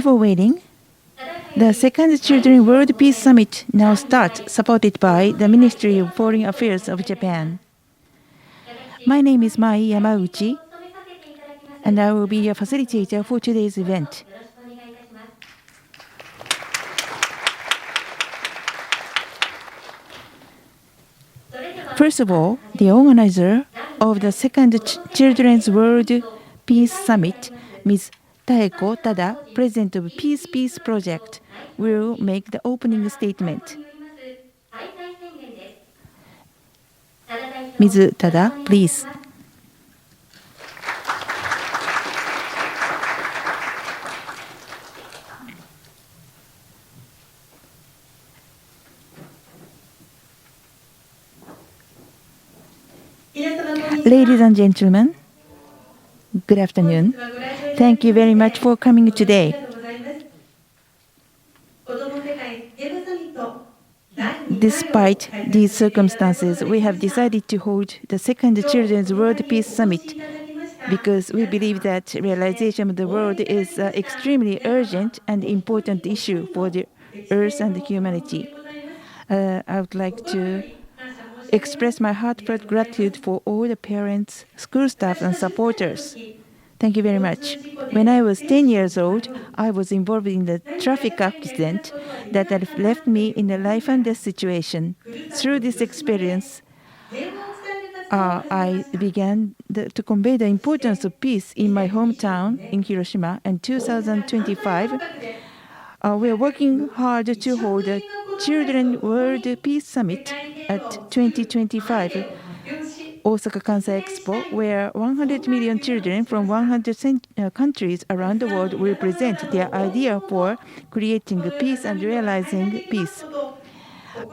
for waiting. The second Children World Peace Summit now starts, supported by the Ministry of Foreign Affairs of Japan. My name is Mai Yamauchi, and I will be a facilitator for today's event. First of all, the organizer of the second Children's World Peace Summit, Ms. Taeko Tada, President of Peace Peace Project, will make the opening statement. Ms. Tada, please. Ladies and gentlemen, good afternoon. Thank you very much for coming today. Despite these circumstances, we have decided to hold the second Children's World Peace Summit because we believe that realization of the world is an extremely urgent and important issue for the Earth and humanity. I would like to express my heartfelt gratitude for all the parents, school staff, and supporters. Thank you very much. When I was 10 years old, I was involved in a traffic accident that had left me in a life and death situation. Through this experience, I began to convey the importance of peace in my hometown in Hiroshima. In 2025, we are working hard to hold a Children World Peace Summit at 2025 Osaka Kansai Expo, where 100 million children from 100 countries around the world will present their idea for creating peace and realizing peace.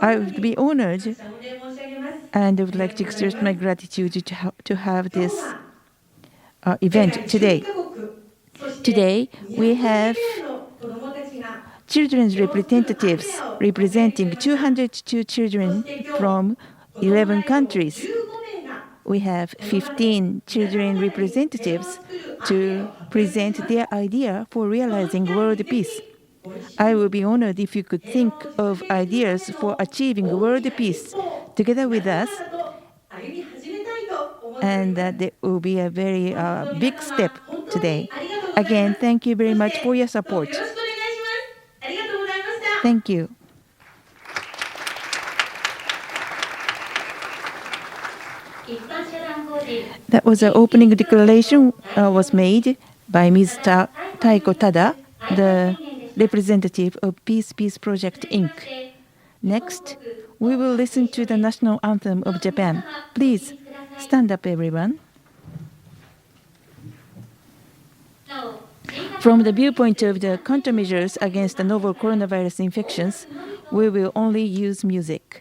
I would be honored and would like to express my gratitude to have this event today. Today, we have children's representatives representing 202 children from 11 countries. We have 15 children representatives to present their idea for realizing world peace. I will be honored if you could think of ideas for achieving world peace together with us, and that will be a very big step today. Again, thank you very much for your support. Thank you. That was an opening declaration was made by Ms. Taeko Tada, the representative of Peace Peace Project Inc. Next, we will listen to the national anthem of Japan. Please stand up, everyone. From the viewpoint of the countermeasures against the novel coronavirus infections, we will only use music.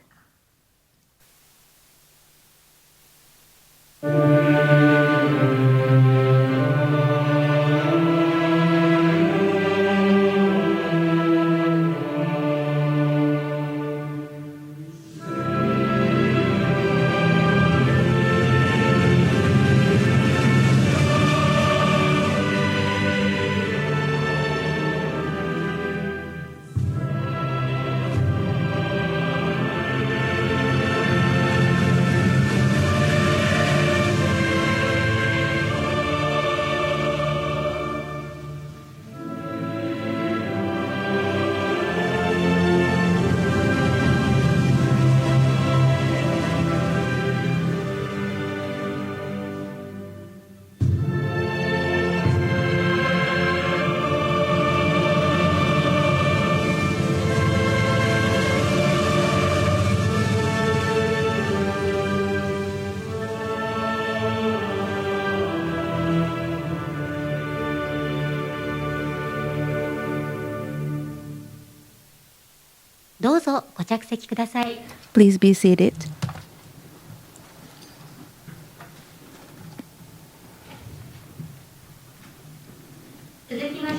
どうぞご着席ください。 Please be seated.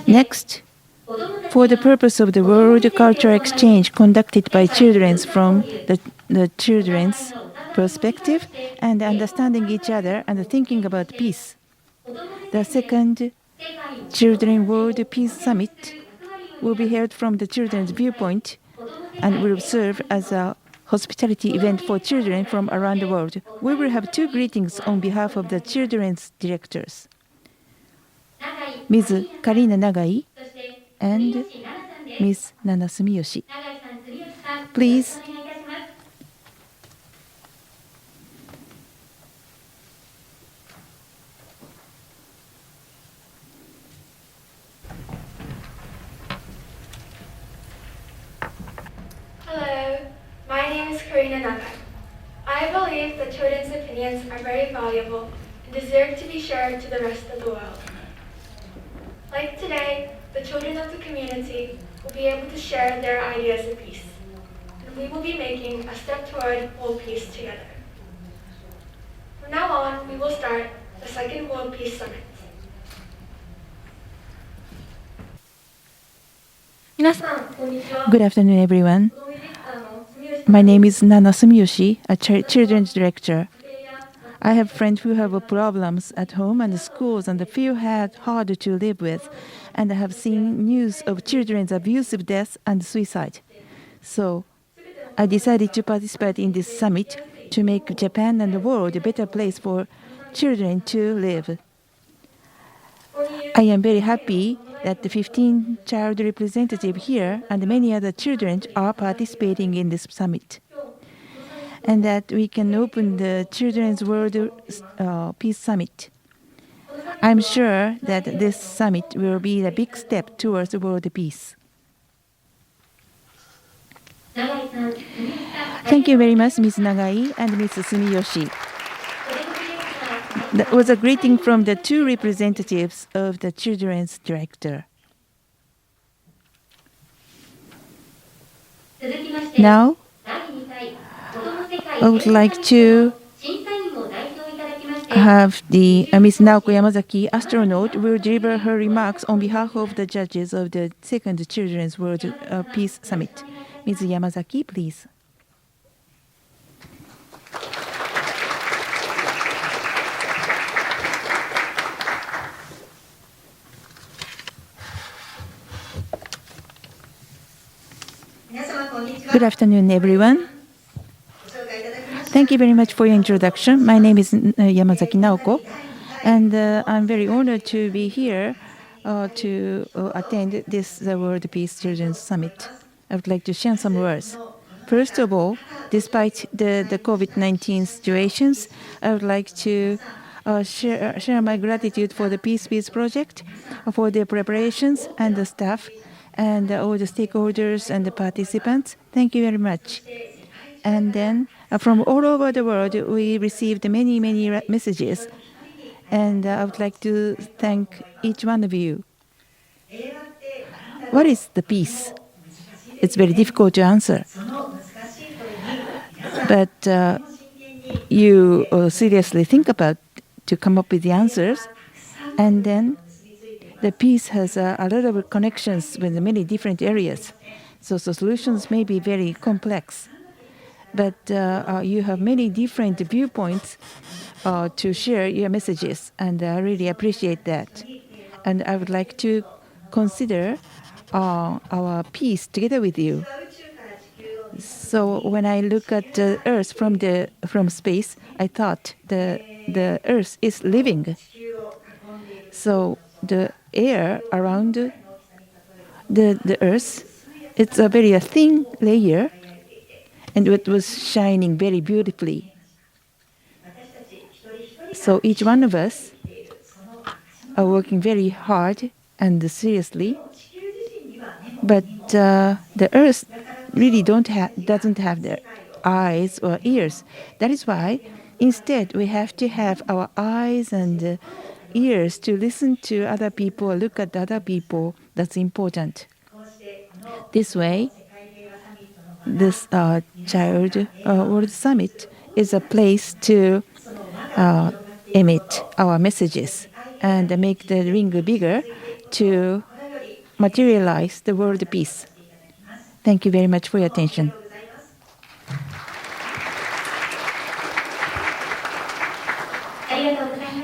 Next, for the purpose of the World Cultural Exchange conducted by children from the children's perspective and understanding each other and thinking about peace, the second Children World Peace Summit will be held from the children's viewpoint and will serve as a hospitality event for children from around the world. We will have two greetings on behalf of the children's directors, Ms. Karina Nagai and Ms. Nana Sumiyoshi. Please. Hello, my name is Karina Nagai. I believe that children's opinions are very valuable and deserve to be shared to the rest of the world. Like today, the children of the community will be able to share their ideas of peace, and we will be making a step toward world peace together. From now on, we will start the second World Peace Summit. Good afternoon, everyone. My name is Nana Sumiyoshi, a children's director. I have friends who have problems at home and schools and feel hard to live with, and I have seen news of children's abusive deaths and suicide. So I decided to participate in this summit to make Japan and the world a better place for children to live. I am very happy that the 15 child representatives here and many other children are participating in this summit, and that we can open the Children's World Peace Summit. I'm sure that this summit will be a big step towards world peace. Thank you very much, Ms. Nagai and Ms. Sumiyoshi. That was a greeting from the two representatives of the children's director. Now, I would like to have the Ms. Naoko Yamazaki, astronaut, will deliver her remarks on behalf of the judges of the second Children's World Peace Summit. Ms. Yamazaki, please. Good afternoon, everyone. Thank you very much for your introduction. My name is Yamazaki Naoko, and I'm very honored to be here to attend this World Peace Children's Summit. I would like to share some words. First of all, despite the COVID-19 situations, I would like to share my gratitude for the Peace Peace Project, for their preparations and the staff, and all the stakeholders and the participants. Thank you very much. And then from all over the world, we received many messages, and I would like to thank each one of you. What is the peace? It's very difficult to answer. But you seriously think about to come up with the answers, and then the peace has a lot of connections with many different areas. So solutions may be very complex, but you have many different viewpoints to share your messages, and I really appreciate that. And I would like to consider our peace together with you. So when I look at the Earth from space, I thought the Earth is living. So the air around the Earth, it's a very thin layer, and it was shining very beautifully. So each one of us are working very hard and seriously, but the Earth really doesn't have the eyes or ears. That is why instead we have to have our eyes and ears to listen to other people, look at other people. That's important. This way, this Child World Summit is a place to emit our messages and make the ring bigger to materialize the world peace. Thank you very much for your attention.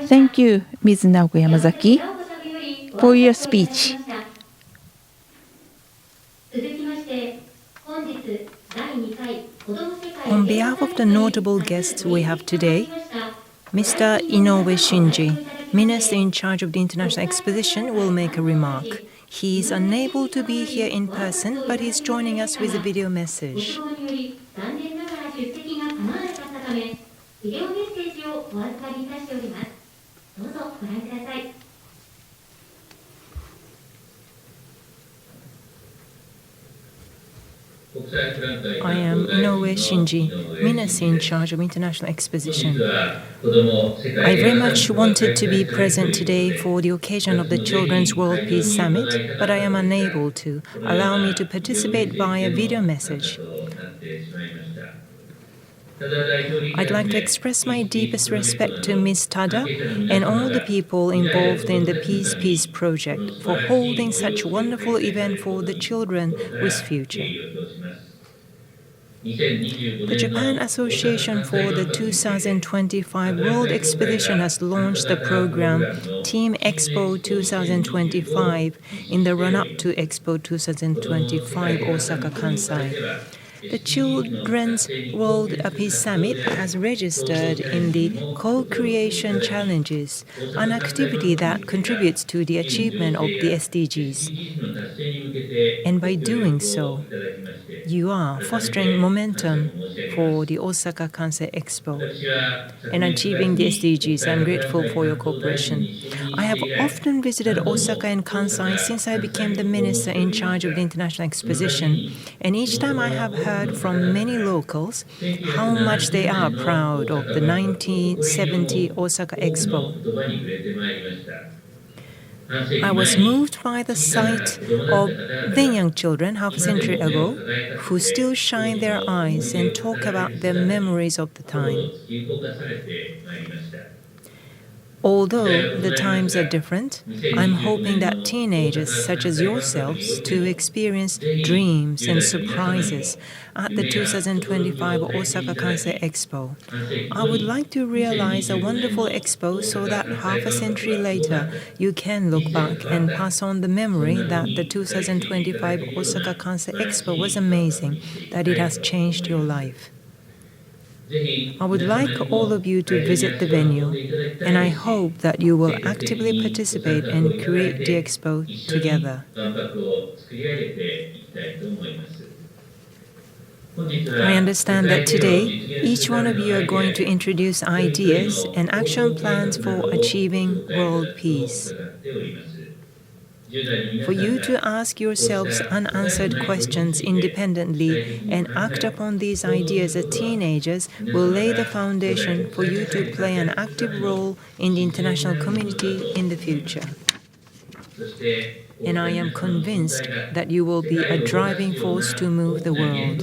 Thank you, Ms. Naoko Yamazaki, for your speech. On behalf of the notable guests we have today, Mr. Inoue Shinji, Minister in charge of the International Exposition, will make a remark. He is unable to be here in person, but he is joining us with a video message. I am Inoue Shinji, Minister in charge of International Exposition. I very much wanted to be present today for the occasion of the Children's World Peace Summit, but I am unable to. Allow me to participate via video message. I'd like to express my deepest respect to Ms. Tada and all the people involved in the Peace Peace project for holding such a wonderful event for the children with future. The Japan Association for the 2025 World Exposition has launched the program Team Expo 2025 in the run-up to Expo 2025 Osaka Kansai. The Children's World Peace Summit has registered in the Co-Creation Challenges, an activity that contributes to the achievement of the SDGs. And by doing so, you are fostering momentum for the Osaka Kansai Expo and achieving the SDGs. I'm grateful for your cooperation. I have often visited Osaka and Kansai since I became the minister in charge of the International Exposition, and each time I have heard from many locals how much they are proud of the 1970 Osaka Expo. I was moved by the sight of then young children half a century ago who still shine their eyes and talk about their memories of the time. Although the times are different, I'm hoping that teenagers such as yourselves to experience dreams and surprises at the 2025 Osaka Kansai Expo. I would like to realize a wonderful expo so that half a century later you can look back and pass on the memory that the 2025 Osaka Kansai Expo was amazing, that it has changed your life. I would like all of you to visit the venue, and I hope that you will actively participate and create the expo together. I understand that today, each one of you are going to introduce ideas and action plans for achieving world peace. For you to ask yourselves unanswered questions independently and act upon these ideas as teenagers will lay the foundation for you to play an active role in the international community in the future. And I am convinced that you will be a driving force to move the world.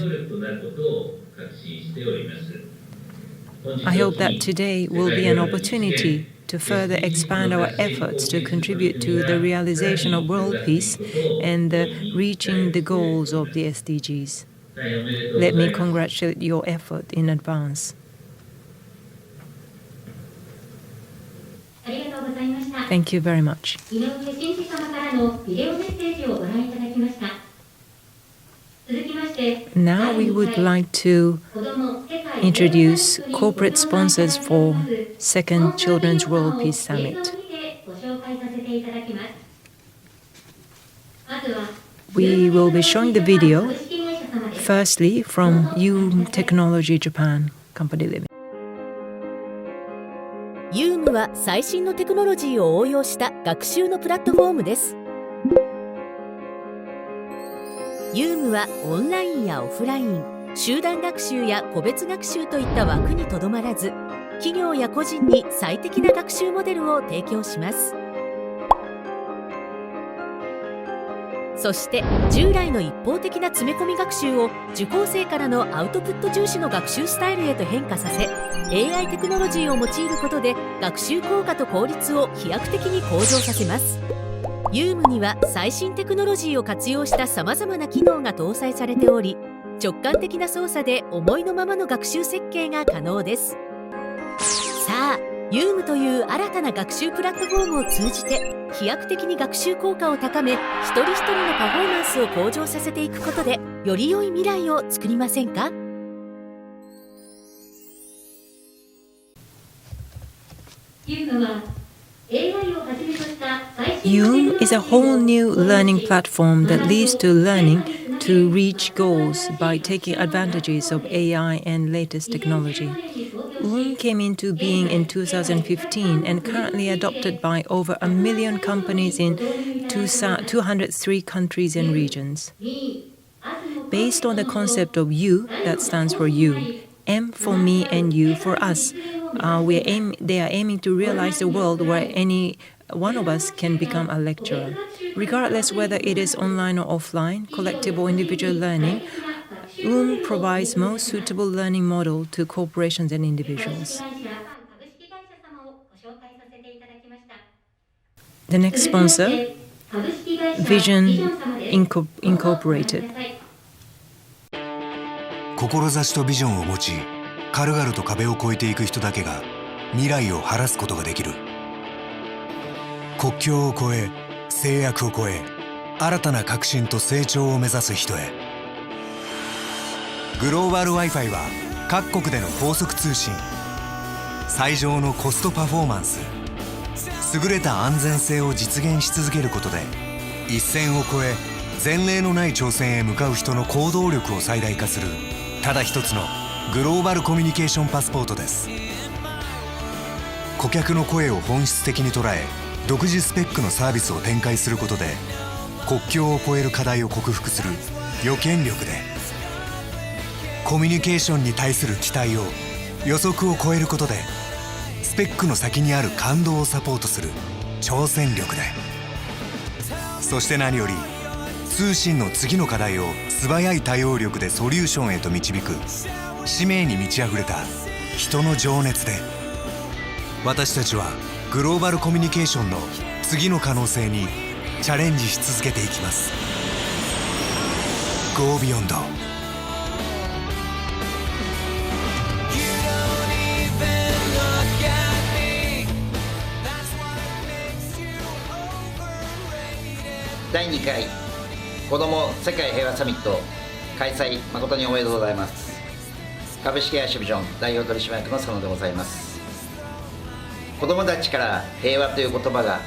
I hope that today will be an opportunity to further expand our efforts to contribute to the realization of world peace and reaching the goals of the SDGs. Let me congratulate your effort in advance. Thank you very much. Now we would like to introduce corporate sponsors for Second Children's World Peace Summit. We will be showing the video, firstly from Yume Technology Japan Company Limited. ユームは最新のテクノロジーを応用した学習のプラットフォームです。ユームはオンラインやオフライン、集団学習や個別学習といった枠にとどまらず、企業や個人に最適な学習モデルを提供します。そして従来の一方的な詰め込み学習を受講生からのアウトプット重視の学習スタイルへと変化させ、 AI テクノロジーを用いることで学習効果と効率を飛躍的に向上させます。ユームには最新テクノロジーを活用したさまざまな機能が搭載されており、直感的な操作で思いのままの学習設計が可能です。さあ、ユームという新たな学習プラットフォームを通じて飛躍的に学習効果を高め、一人一人のパフォーマンスを向上させていくことで、より良い未来を作りませんか？Yume is a whole new learning platform that leads to learning to reach goals by taking advantages of AI and latest technology. Yume came into being in 2015 and currently adopted by over 1 million companies in 203 countries and regions. Based on the concept of you, that stands for you, M for me and you for us, they are aiming to realize a world where any one of us can become a lecturer. Regardless whether it is online or offline, collective or individual learning, Yume provides most suitable learning model to corporations and individuals. The next sponsor, Vision Incorporated. 志とビジョンを持ち、軽々と壁を越えていく人だけが未来を晴らすことができる。国境を越え、制約を越え、新たな革新と成長を目指す人へ。グローバル Wi-Fi は各国での高速通信、最上のコストパフォーマンス、優れた安全性を実現し続けることで、一線を越え前例のない挑戦へ向かう人の行動力を最大化する、ただ一つのグローバルコミュニケーションパスポートです。顧客の声を本質的に捉え、独自スペックのサービスを展開することで、国境を越える課題を克服する予見力で、コミュニケーションに対する期待を予測を超えることで、スペックの先にある感動をサポートする挑戦力で、そして何より通信の次の課題を素早い対応力でソリューションへと導く使命に満ち溢れた人の情熱で、私たちはグローバルコミュニケーションの次の可能性にチャレンジし続けていきます。 Go Beyond。 第2回子ども世界平和サミット開催誠におめでとうございます。株式会社ビジョン代表取締役の佐野でございます。子どもたちから平和という言葉が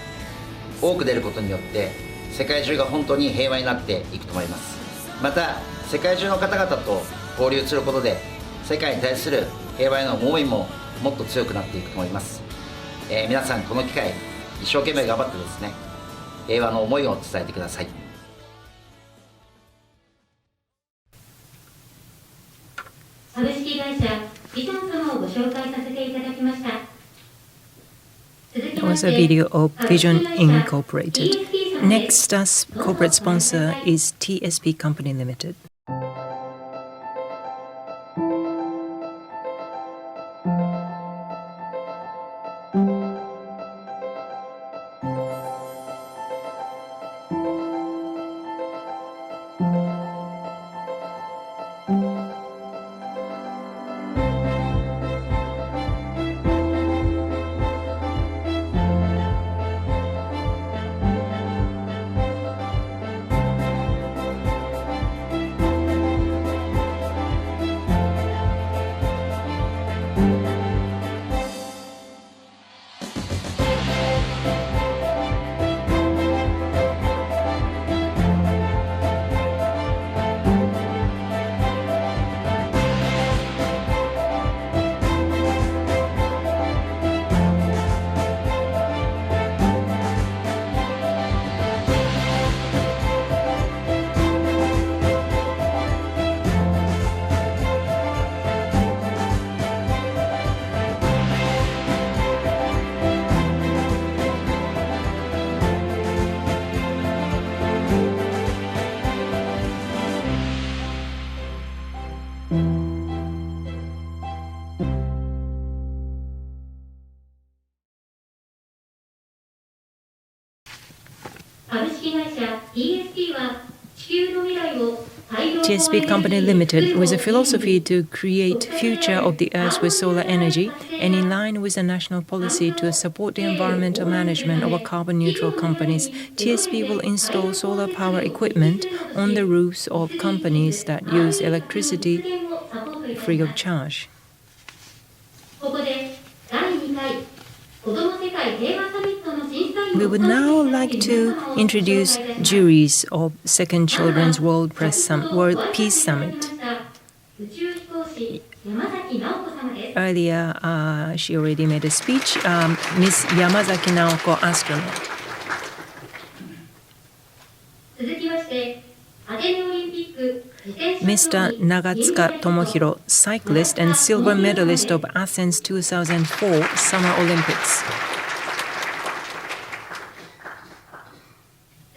多く出ることによって世界中が本当に平和になっていくと思います。また世界中の方々と交流することで世界に対する平和への思いももっと強くなっていくと思います。皆さんこの機会一生懸命頑張ってですね、平和の思いを伝えてください。株式会社ビジョン様をご紹介させていただきました。It was a video of Vision Incorporated. Next, as corporate sponsor is TSP Company Limited.株式会社 TSP は地球の未来を TSP Company Limited with a philosophy to create future of the earth with solar energy and in line with the national policy to support the environmental management of carbon neutral companies, TSP will install solar power equipment on the roofs of companies that use electricity free of charge. ここで第2回子ども世界平和サミットの審査員 We would now like to introduce juries of Second Children's World Peace Summit. 宇宙飛行士山崎直子様です。 Earlier, she already made a speech. Ms. Yamazaki Naoko, astronaut. 続きましてアテネオリンピック自転車 Mr. Nagatsuka Tomohiro, cyclist and silver medalist of Athens 2004 Summer Olympics.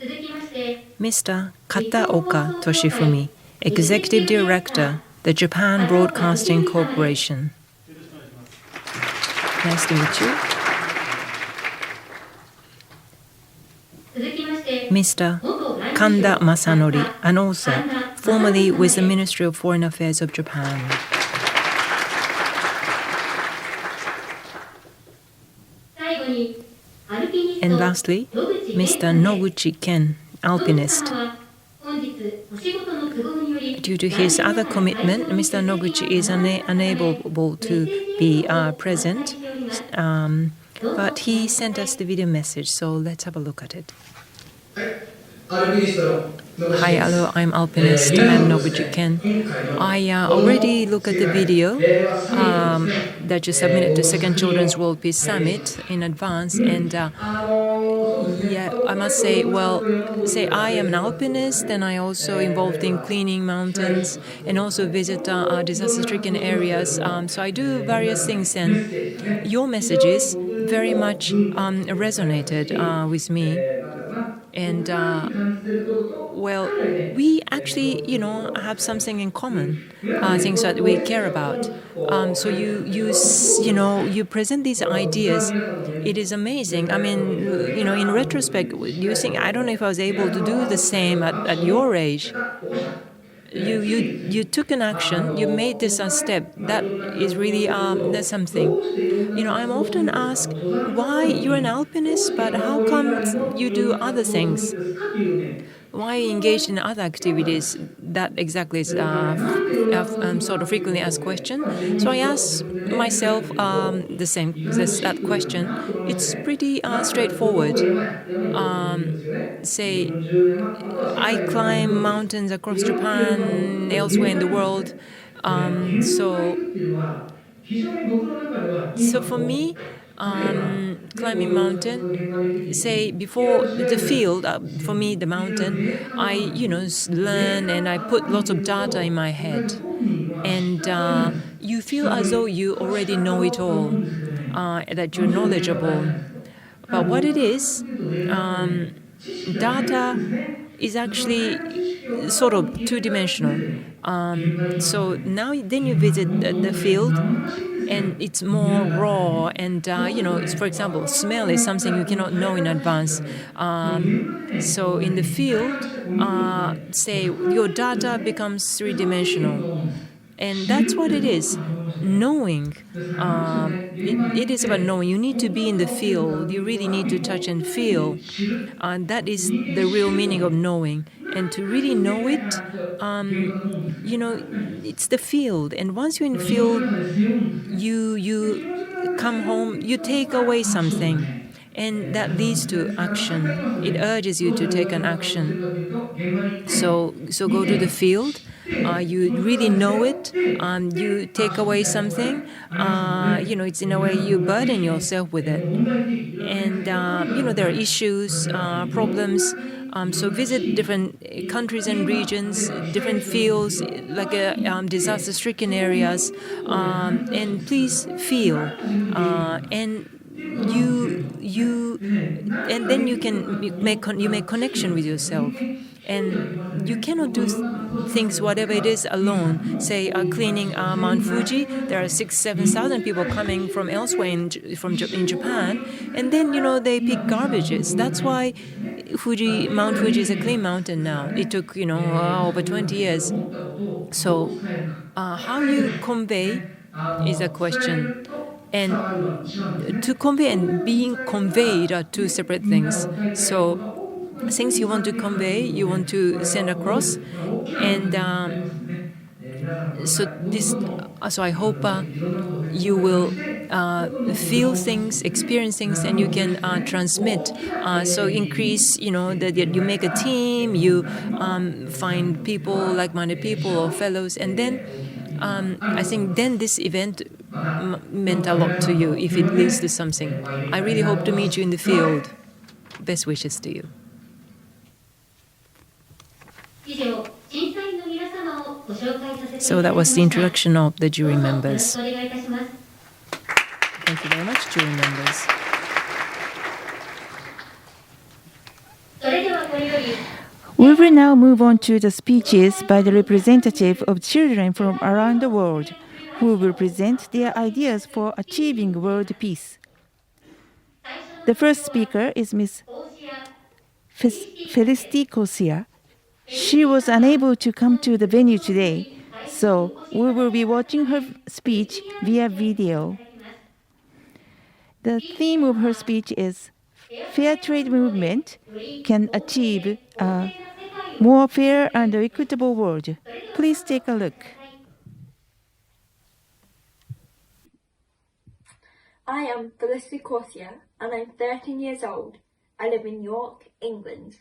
続きまして Mr. Kataoka Toshifumi, Executive Director, the Japan Broadcasting Corporation. Nice to meet you. 続きまして Mr. 元外務省 Kanda Masanori, an author, formerly with the Ministry of Foreign Affairs of Japan. 最後にアルピニスト And lastly, 野口 Mr. Noguchi Ken, alpinist. 本日お仕事の都合により Due to his other commitment, Mr. Noguchi is unable to be present, but he sent us the video message, so let's have a look at it. Hi, hello, I'm alpinist and Noguchi Ken. I already looked at the video that you submitted to Second Children's World Peace Summit in advance, and yeah, I must say, I am an alpinist, and I also involved in cleaning mountains and also visit disaster-stricken areas. So I do various things, and your messages very much resonated with me. And we actually, have something in common, things that we care about. So you present these ideas. It is amazing. I mean, in retrospect, you think, I don't know if I was able to do the same at your age. You took an action. You made this a step. That is really that's something. I'm often asked why you're an alpinist, but how come you do other things? Why you engaged in other activities? That exactly is sort of frequently asked question. So I ask myself that question. It's pretty straightforward. Say, I climb mountains across Japan, elsewhere in the world. So for me, climbing mountain, say before the field, for me the mountain, I learn and I put lots of data in my head, and you feel as though you already know it all, that you're knowledgeable. But what it is, data is actually sort of two-dimensional. So now then you visit the field, and it's more raw, and it's, for example, smell is something you cannot know in advance. So in the field, say your data becomes three-dimensional, and that's what it is. Knowing, it is about knowing. You need to be in the field. You really need to touch and feel. That is the real meaning of knowing. And to really know it, it's the field. And once you're in the field, you come home, you take away something. And that leads to action. It urges you to take an action. So go to the field. You really know it. You take away something. It's in a way you burden yourself with it. And there are issues, problems. So visit different countries and regions, different fields, like disaster-stricken areas, and please feel. And then you make connection with yourself. And you cannot do things, whatever it is, alone. Say, cleaning Mount Fuji, there are 6,000-7,000 people coming from elsewhere in Japan, and then they pick garbages. That's why Mount Fuji is a clean mountain now. It took, over 20 years. So how you convey is a question. And to convey and being conveyed are two separate things. So things you want to convey, you want to send across. And so I hope you will feel things, experience things, and you can transmit. So increase, that you make a team, you find people, like-minded people or fellows, and then I think then this event meant a lot to you if it leads to something. I really hope to meet you in the field. Best wishes to you. So that was the introduction of the jury members. Thank you very much, jury members. We will now move on to the speeches by the representative of children from around the world, who will present their ideas for achieving world peace. The first speaker is Ms. Felicity Kosia. She was unable to come to the venue today, so we will be watching her speech via video. The theme of her speech is Fair Trade Movement Can Achieve a More Fair and Equitable World. Please take a look. I am Felicity Corsia and I'm 13 years old. I live in York, England.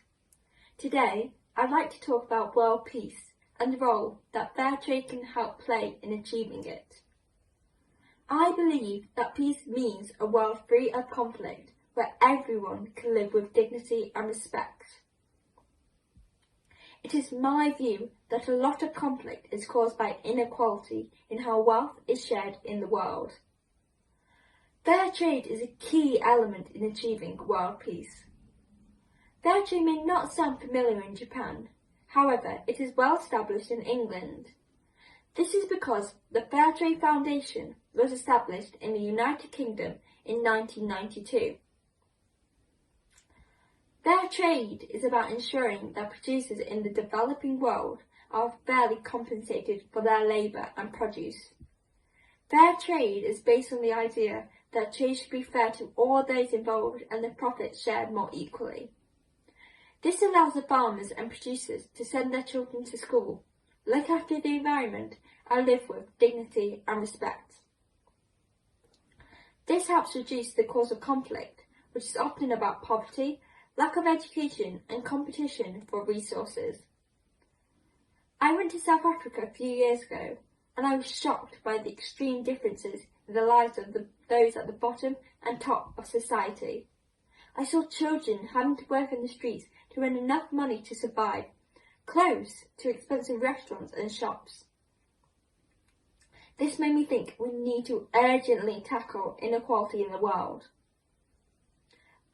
Today, I'd like to talk about world peace and the role that fair trade can help play in achieving it. I believe that peace means a world free of conflict where everyone can live with dignity and respect. It is my view that a lot of conflict is caused by inequality in how wealth is shared in the world. Fair trade is a key element in achieving world peace. Fair trade may not sound familiar in Japan, however, it is well established in England. This is because the Fair Trade Foundation was established in the United Kingdom in 1992. Fair trade is about ensuring that producers in the developing world are fairly compensated for their labour and produce. Fair trade is based on the idea that trade should be fair to all those involved and the profits shared more equally. This allows the farmers and producers to send their children to school, look after the environment, and live with dignity and respect. This helps reduce the cause of conflict, which is often about poverty, lack of education, and competition for resources. I went to South Africa a few years ago, and I was shocked by the extreme differences in the lives of those at the bottom and top of society. I saw children having to work in the streets to earn enough money to survive, close to expensive restaurants and shops. This made me think we need to urgently tackle inequality in the world.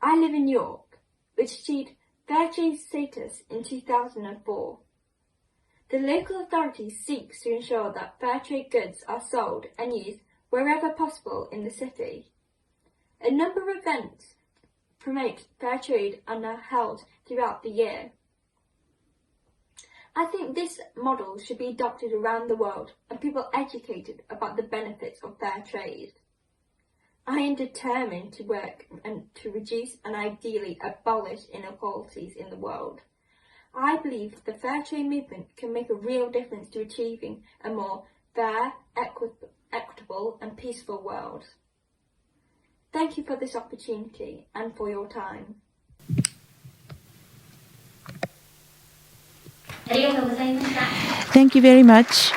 I live in York, which achieved fair trade status in 2004. The local authority seeks to ensure that fair trade goods are sold and used wherever possible in the city. A number of events promote fair trade and are held throughout the year. I think this model should be adopted around the world and people educated about the benefits of fair trade. I am determined to work and to reduce and ideally abolish inequalities in the world. I believe the fair trade movement can make a real difference to achieving a more fair, equitable and peaceful world. Thank you for this opportunity and for your time. Thank you very much.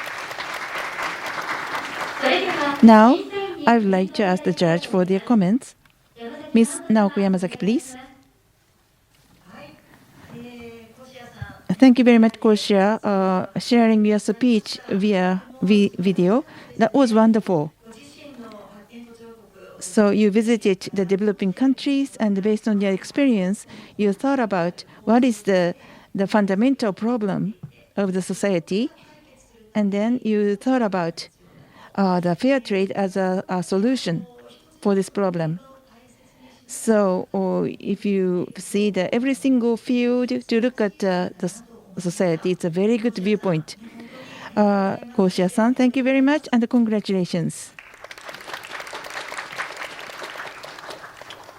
Now, I would like to ask the judge for their comments. Ms. Naoko Yamazaki, please. Thank you very much, Kosia, sharing your speech via video. That was wonderful. So you visited the developing countries, and based on your experience, you thought about what is the fundamental problem of the society, and then you thought about the fair trade as a solution for this problem. So, or if you see every single field to look at the society, it's a very good viewpoint. Koshia-san, thank you very much and congratulations.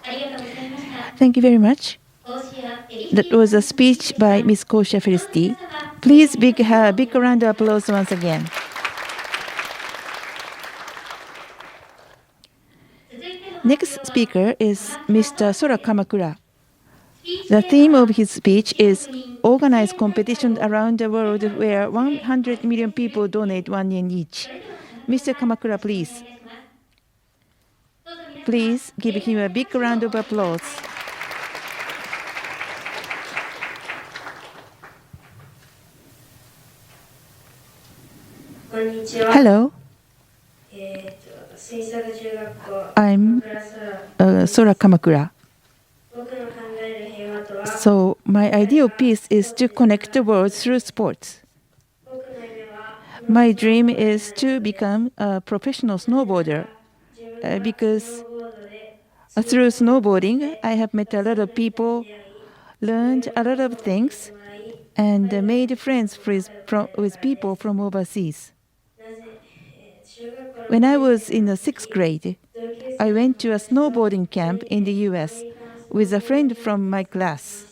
ありがとうございました。 Thank you very much. 講師やエリ That was a speech by Ms. Koshia Felicity. Please big round of applause once again. 続いての Next speaker is Mr. Sora Kamakura. The theme of his speech is Organize competition around the world where 100 million people donate 1 yen each. Mr. Kamakura, please. Please give him a big round of applause. こんにちは。 Hello, 吹作中学校 I'm クラスラ Sora Kamakura. 僕の考える平和とは So, my ideal peace is to connect the world through sports. 僕の夢は My dream is to become a professional snowboarder 自分が because スノーボードで through snowboarding, I have met a lot of people, learned a lot of things, もらい and made friends with people from overseas. なぜ中学校の When I was in the 6th grade, 同級生 I went to a snowboarding camp in the US with a friend from my class.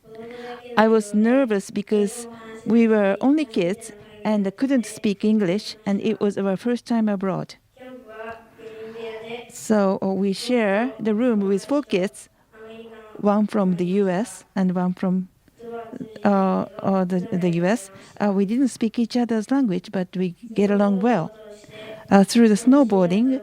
子供だけ I was nervous because we were only kids and couldn't speak English, and it was our first time abroad. キャンプは4人部屋で So we share the room with 4 kids, アメリカの one from the US and one from ツアー通じ the US. We didn't speak each other's language, but we get along well. として Through the snowboarding,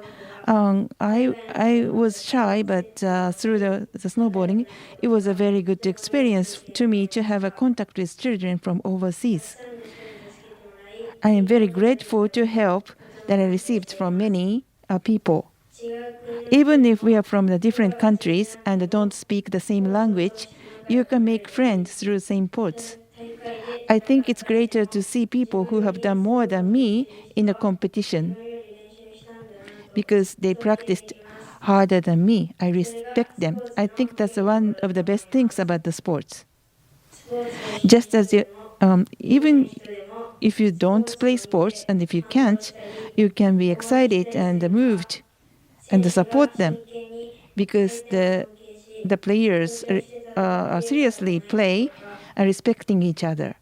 I was shy, but through the snowboarding, it was a very good experience to me to have a contact with children from overseas. さらに人に助けてもらい I am very grateful to help that I received from many people. 違う国の Even if we are from the different countries and don't speak the same language, you can make friends through same ports. 大会で I think it's greater to see people who have done more than me in a competition このように練習したんだな because they practiced harder than me. I respect them. I think that's one of the best things about the sports. スポーツを Just as even 人でも if you don't play sports and if you can't, you can be excited and moved and support them 真剣に because the players seriously play respecting each other.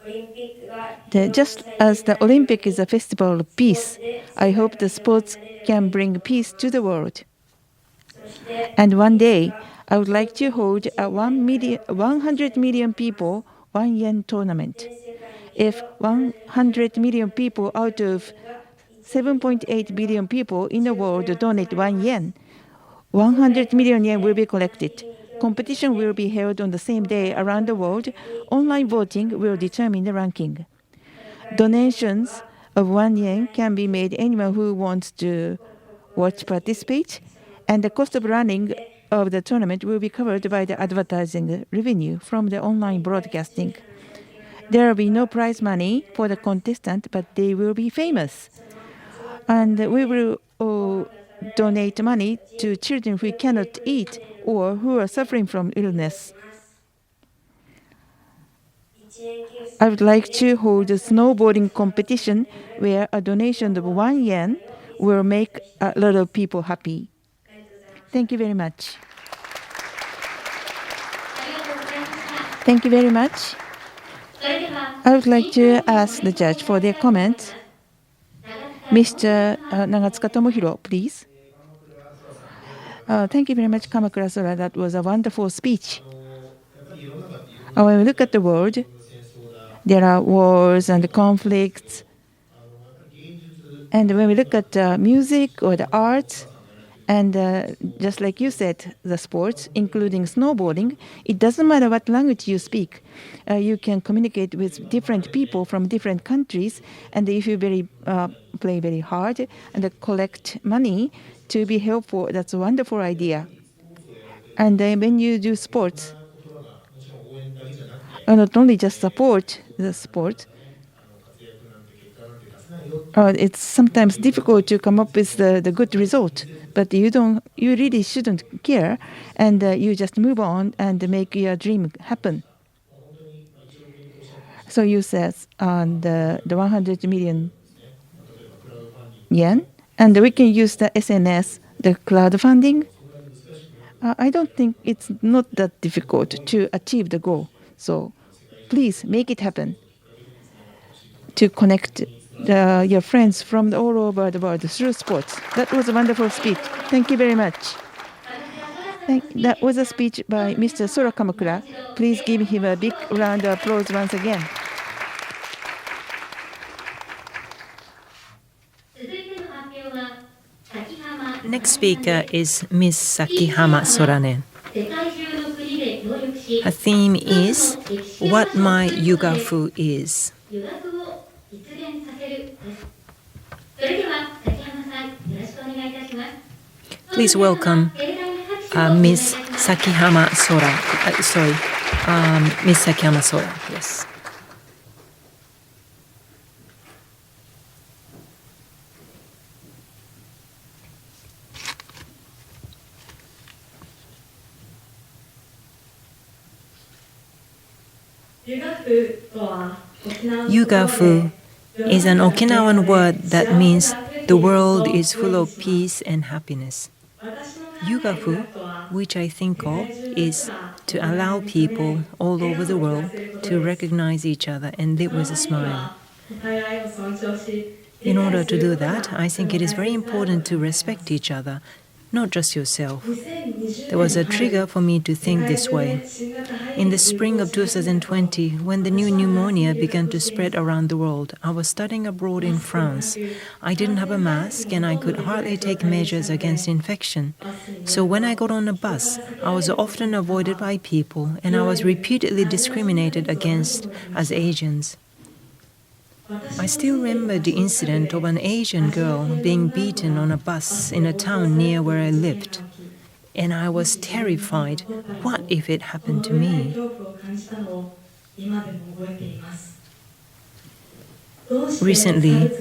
オリンピックが Just as the Olympic is a festival of peace, I hope the sports can bring peace to the world. そして And one day, I would like to hold a 100 million people 1 yen tournament. If 100 million people out of 7.8 billion people in the world donate 1 yen, 100 million yen will be collected. Competition will be held on the same day around the world. Online voting will determine the ranking. Donations of 1 yen can be made anyone who wants to participate, and the cost of running of the tournament will be covered by the advertising revenue from the online broadcasting. There will be no prize money for the contestant, but they will be famous. And we will donate money to children who cannot eat or who are suffering from illness. 1円給水 I would like to hold a snowboarding competition where a donation of 1 yen will make a lot of people happy. Thank you very much. ありがとうございました。 Thank you very much. それでは I would like to ask the judge for their comments. Mr. Nagatsuka Tomohiro, please. Thank you very much, Kamakura Sora. That was a wonderful speech. When we look at the world, there are wars and conflicts. And when we look at music or the arts, and just like you said, the sports, including snowboarding, it doesn't matter what language you speak. You can communicate with different people from different countries, and if you play very hard and collect money to be helpful, that's a wonderful idea. And when you do sports, not only just support the sport, it's sometimes difficult to come up with the good result, but you really shouldn't care, and you just move on and make your dream happen. So you said the 100 million yen, and we can use the SNS, the crowdfunding. I don't think it's not that difficult to achieve the goal. So please make it happen to connect your friends from all over the world through sports. That was a wonderful speech. Thank you very much. That was a speech by Mr. Sora Kamakura. Please give him a big round of applause once again. Next speaker is Ms. Sakihama Soranen. Her theme is What My Yugafu Is. Please welcome Ms. Sakihama Sora. Ms. Sakihama Sora. Yes. Yugafu is an Okinawan word that means the world is full of peace and happiness. Yugafu, which I think of, is to allow people all over the world to recognize each other and live with a smile. In order to do that, I think it is very important to respect each other, not just yourself. There was a trigger for me to think this way. In the spring of 2020, when the new pneumonia began to spread around the world, I was studying abroad in France. I didn't have a mask and I could hardly take measures against infection. So when I got on a bus, I was often avoided by people and I was repeatedly discriminated against as Asians. I still remember the incident of an Asian girl being beaten on a bus in a town near where I lived. And I was terrified. What if it happened to me? Recently,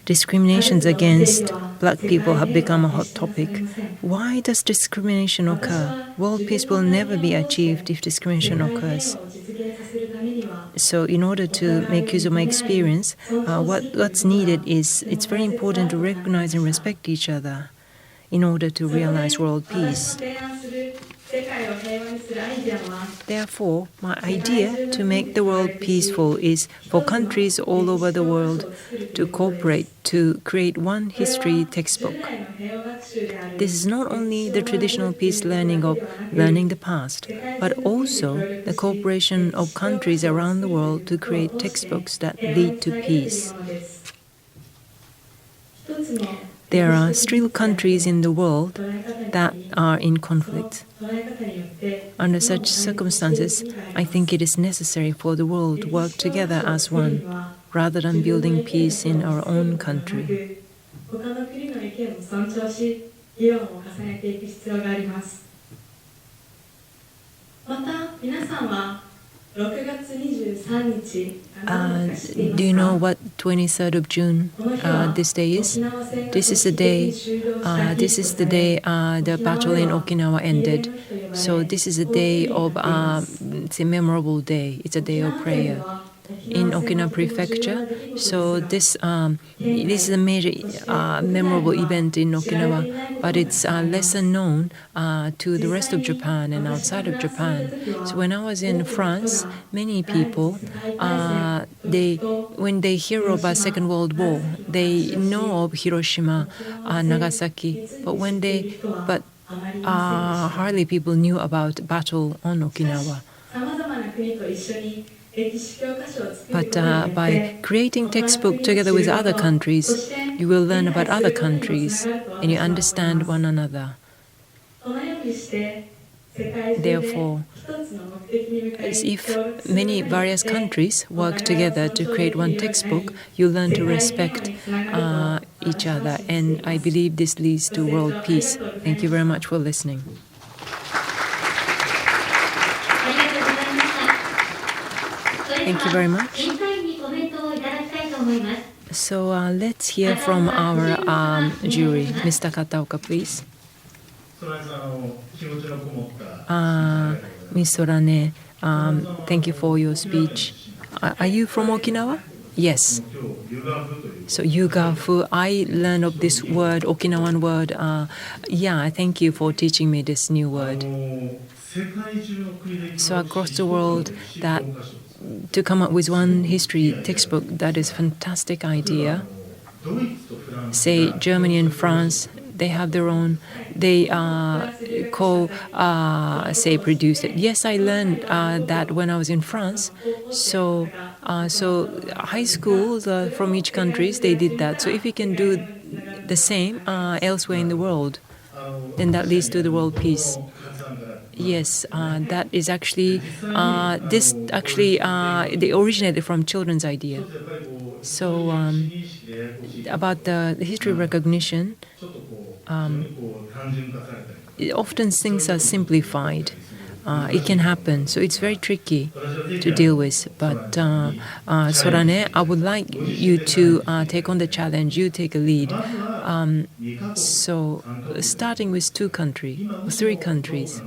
discriminations against black people have become a hot topic. Why does discrimination occur? World peace will never be achieved if discrimination occurs. So in order to make use of my experience, what's needed is it's very important to recognize and respect each other in order to realize world peace. Therefore, my idea to make the world peaceful is for countries all over the world to cooperate to create one history textbook. This is not only the traditional peace learning of learning the past, but also the cooperation of countries around the world to create textbooks that lead to peace. There are still countries in the world that are in conflict. Under such circumstances, I think it is necessary for the world to work together as one, rather than building peace in our own country. Do you know what 23rd of June this day is? This is the day. The battle in Okinawa ended. So this is a day of it's a memorable day. It's a day of prayer in Okinawa Prefecture. So this is a major memorable event in Okinawa, but it's lesser known to the rest of Japan and outside of Japan. So when I was in France, many people when they hear about Second World War, they know of Hiroshima, Nagasaki, but hardly people knew about battle on Okinawa. But by creating textbook together with other countries, you will learn about other countries and you understand one another. Therefore, as if many various countries work together to create one textbook, you learn to respect each other, and I believe this leads to world peace. Thank you very much for listening. Thank you very much. コメントをいただきたいと思います。 So let's hear from our jury. Mr. Kataoka, please. Ms. Sorane, thank you for your speech. Are you from Okinawa? Yes. So yugafu, I learned of this word, Okinawan word. Yeah, thank you for teaching me this new word. So across the world, that to come up with one history textbook, that is a fantastic idea. Say Germany and France, they have their own, they produce it. Yes, I learned that when I was in France. So high schools from each country, they did that. So if we can do the same elsewhere in the world, then that leads to the world peace. Yes, that is actually, they originated from children's idea. So about the history recognition, often things are simplified. It can happen, so it's very tricky to deal with. But Sorane, I would like you to take on the challenge. You take a lead. So starting with 3 countries,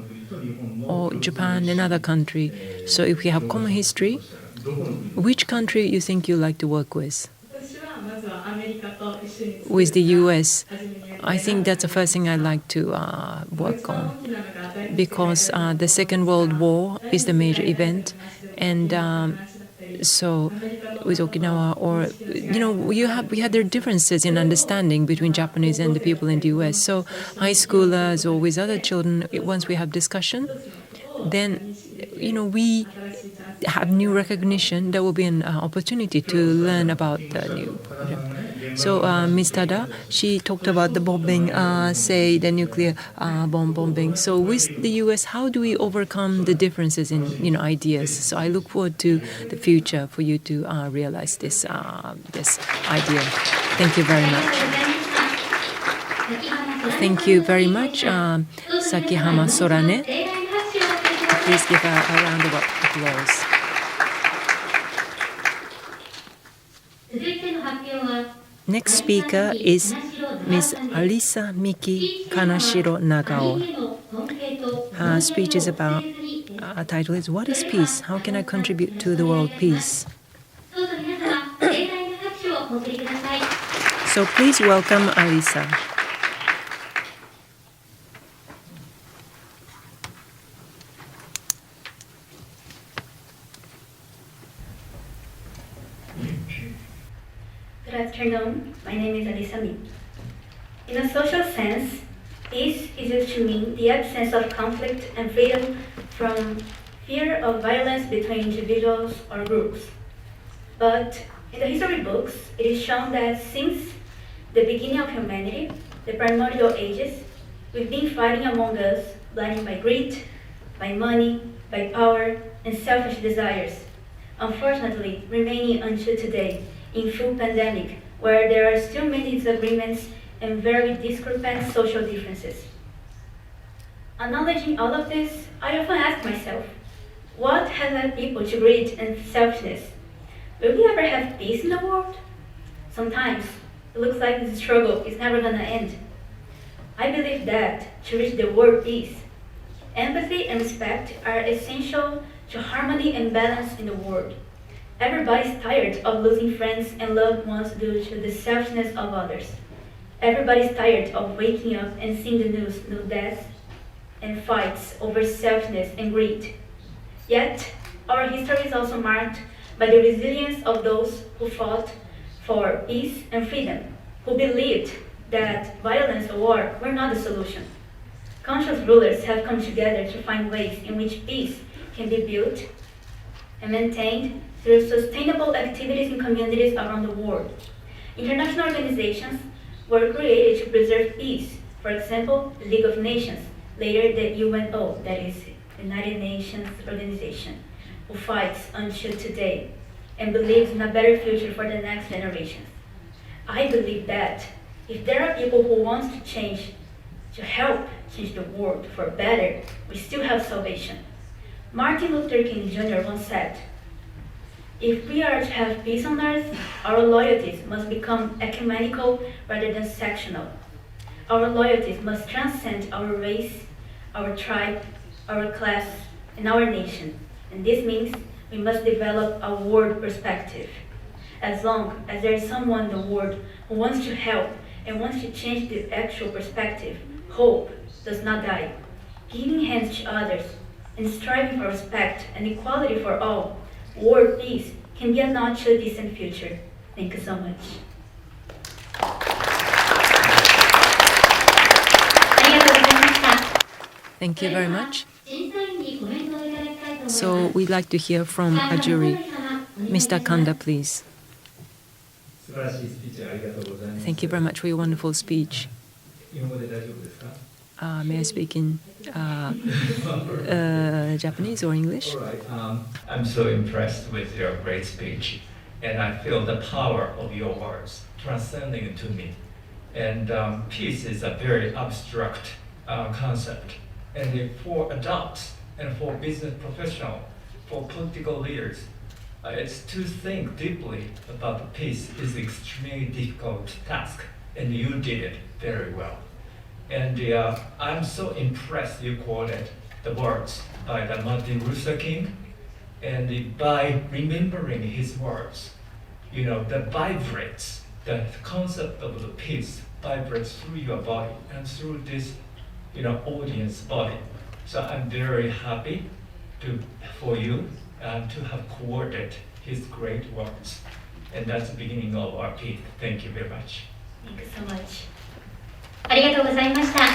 or Japan, another country. So if we have common history, which country you think you like to work with? With the US. I think that's the first thing I'd like to work on, because the Second World War is the major event, and so with Okinawa, or we had their differences in understanding between Japanese and the people in the US. So high schoolers or with other children, once we have discussion, then we have new recognition. There will be an opportunity to learn about the new project. So Ms. Tada, she talked about the bombing, say the nuclear bomb bombing. So with the U.S., how do we overcome the differences in ideas? So I look forward to the future for you to realize this idea. Thank you very much. Thank you very much, Sakihama Sorane. Please give a round of applause. 続いての発表は Next speaker is Ms. Alisa Miki Kanashiro Nagao. Her speech is about, title is What is Peace? How can I contribute to the world peace? どうぞ皆様、盛大な拍手をお送りください。 So please welcome Alisa. Good afternoon. My name is Alisa Mi. In a social sense, peace is used to mean the absence of conflict and freedom from fear of violence between individuals or groups. But in the history books, it is shown that since the beginning of humanity, the primordial ages, we've been fighting among us, blinded by greed, by money, by power, and selfish desires. Unfortunately, remaining until today, in full pandemic, where there are still many disagreements and very discrepant social differences. Acknowledging all of this, I often ask myself, what has led people to greed and selfishness? Will we ever have peace in the world? Sometimes, it looks like this struggle is never gonna end. I believe that, to reach the world peace, empathy and respect are essential to harmony and balance in the world. Everybody's tired of losing friends and loved ones due to the selfishness of others. Everybody's tired of waking up and seeing the news, new deaths and fights over selfishness and greed. Yet, our history is also marked by the resilience of those who fought for peace and freedom, who believed that violence or war were not the solution. Conscious rulers have come together to find ways in which peace can be built and maintained through sustainable activities in communities around the world. International organizations were created to preserve peace. For example, the League of Nations, later the UNO, that is the United Nations Organization, who fights until today and believes in a better future for the next generations. I believe that if there are people who want to change, to help change the world for better, we still have salvation. Martin Luther King Jr. once said, If we are to have peace on earth, our loyalties must become ecumenical rather than sectional. Our loyalties must transcend our race, our tribe, our class, and our nation. And this means we must develop a world perspective. As long as there is someone in the world who wants to help and wants to change the actual perspective, hope does not die. Giving hands to others and striving for respect and equality for all, world peace can be a not too distant future. Thank you so much. Thank you very much. So we'd like to hear from a jury. Mr. Kanda, please. Thank you very much for your wonderful speech. May I speak in Japanese or English? All right. I'm so impressed with your great speech, and I feel the power of your words transcending to me. And peace is a very abstract concept. And for adults and for business professionals, for political leaders, it's to think deeply about the peace is an extremely difficult task, and you did it very well. And I'm so impressed you quoted the words by the Martin Luther King, and by remembering his words, you know, that vibrates, the concept of the peace vibrates through your body and through this, you know, audience body. So I'm very happy for you to have quoted his great words. And that's the beginning of our peace. Thank you very much. Thank you so much. ありがとうございました。改め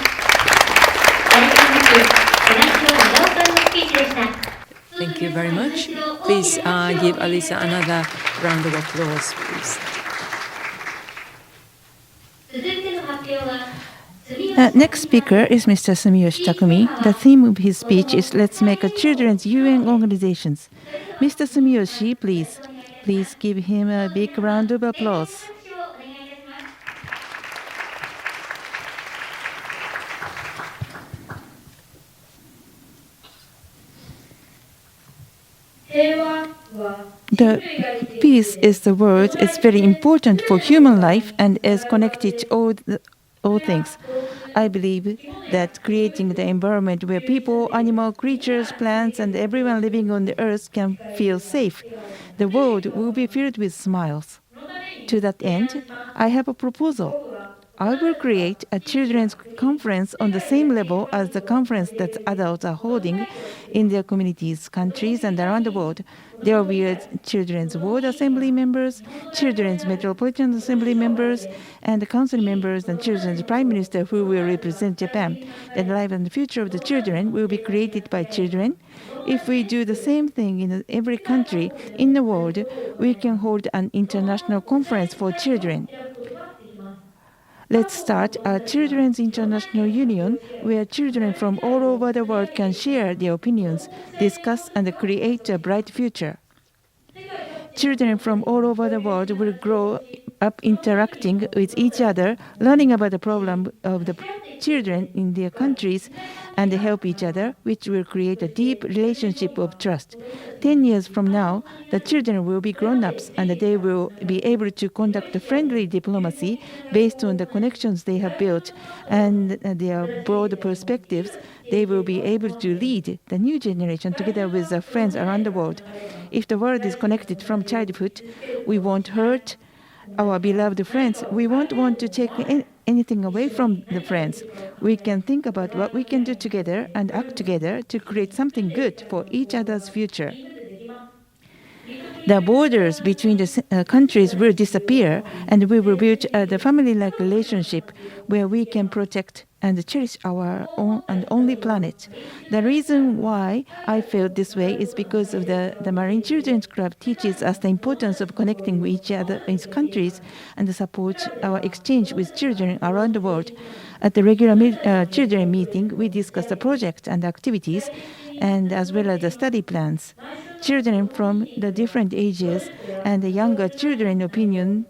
まして、船木長尾さんのスピーチでした。 Thank you very much. Please give Alisa another round of applause, please. 続いての発表は Next speaker is Mr. Sumiyoshi Takumi. The theme of his speech is Let's Make a Children's UN Organizations. Mr. Sumiyoshi, please give him a big round of applause. The peace is the word. It's very important for human life and is connected to all things. I believe that creating the environment where people, animal, creatures, plants, and everyone living on the earth can feel safe, the world will be filled with smiles. To that end, I have a proposal. I will create a children's conference on the same level as the conference that adults are holding in their communities, countries, and around the world. There will be children's ward assembly members, children's metropolitan assembly members, and council members and children's prime minister who will represent Japan. The life and the future of the children will be created by children. If we do the same thing in every country in the world, we can hold an international conference for children. Let's start a Children's International Union where children from all over the world can share their opinions, discuss, and create a bright future. Children from all over the world will grow up interacting with each other, learning about the problem of the children in their countries, and help each other, which will create a deep relationship of trust. 10 years from now, the children will be grown-ups, and they will be able to conduct a friendly diplomacy based on the connections they have built and their broad perspectives. They will be able to lead the new generation together with their friends around the world. If the world is connected from childhood, we won't hurt our beloved friends. We won't want to take anything away from the friends. We can think about what we can do together and act together to create something good for each other's future. The borders between the countries will disappear, and we will build the family-like relationship where we can protect and cherish our own and only planet. The reason why I feel this way is because of the Marine Children's Club teaches us the importance of connecting with each other in countries and support our exchange with children around the world. At the regular children meeting, we discuss the projects and activities, and as well as the study plans. Children from the different ages and the younger children opinion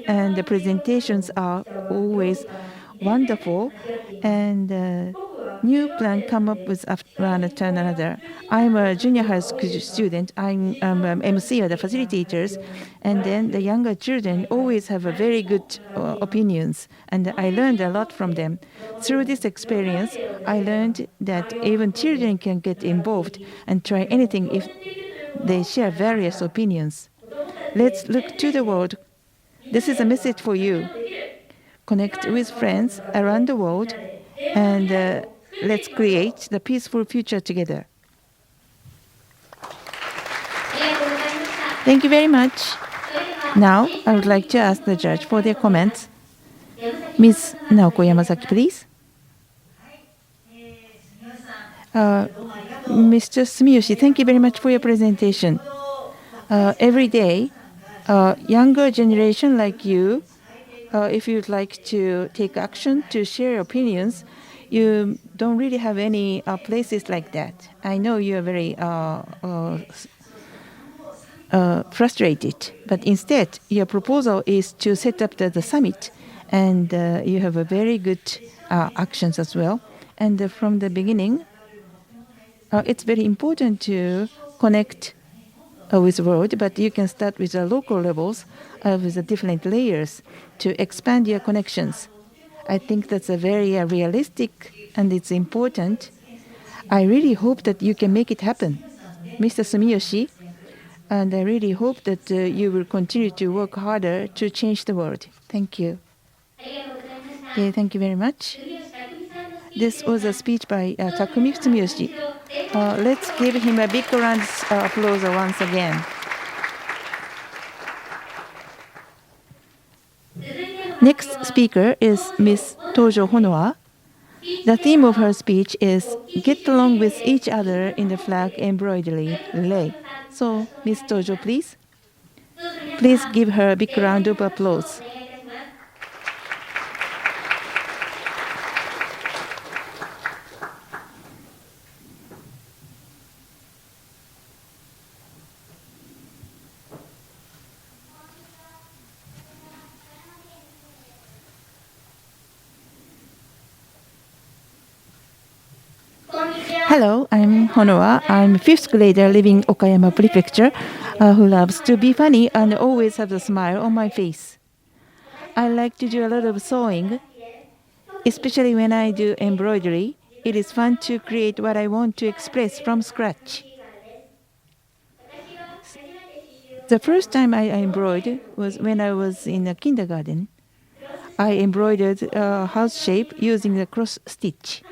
and the presentations are always wonderful, and new plan come up with one after another. I'm a junior high school student. I'm MC or the facilitators, and then the younger children always have a very good opinions, and I learned a lot from them. Through this experience, I learned that even children can get involved and try anything if they share various opinions. Let's look to the world. This is a message for you. Connect with friends around the world, and let's create the peaceful future together. Thank you very much. Now, I would like to ask the judge for their comments. Ms. Naoko Yamazaki, please. Mr. Sumiyoshi, thank you very much for your presentation. Every day, younger generation like you, if you'd like to take action to share opinions, you don't really have any places like that. I know you are very frustrated, but instead, your proposal is to set up the summit, and you have a very good actions as well. And from the beginning, it's very important to connect with the world, but you can start with the local levels, with the different layers to expand your connections. I think that's a very realistic and it's important. I really hope that you can make it happen, Mr. Sumiyoshi, and I really hope that you will continue to work harder to change the world. Thank you. Okay, thank you very much. This was a speech by Takumi Sumiyoshi. Let's give him a big round of applause once again. Next speaker is Ms. Tojo Honoa. The theme of her speech is Get Along with Each Other in the Flag Embroidery Relay. So, Ms. Tojo, please. Please give her a big round of applause. Hello, I'm Honoa. I'm a 5th grader living in Okayama Prefecture who loves to be funny and always have a smile on my face. I like to do a lot of sewing, especially when I do embroidery. It is fun to create what I want to express from scratch. The first time I embroidered was when I was in a kindergarten. I embroidered a house shape using the cross stitch.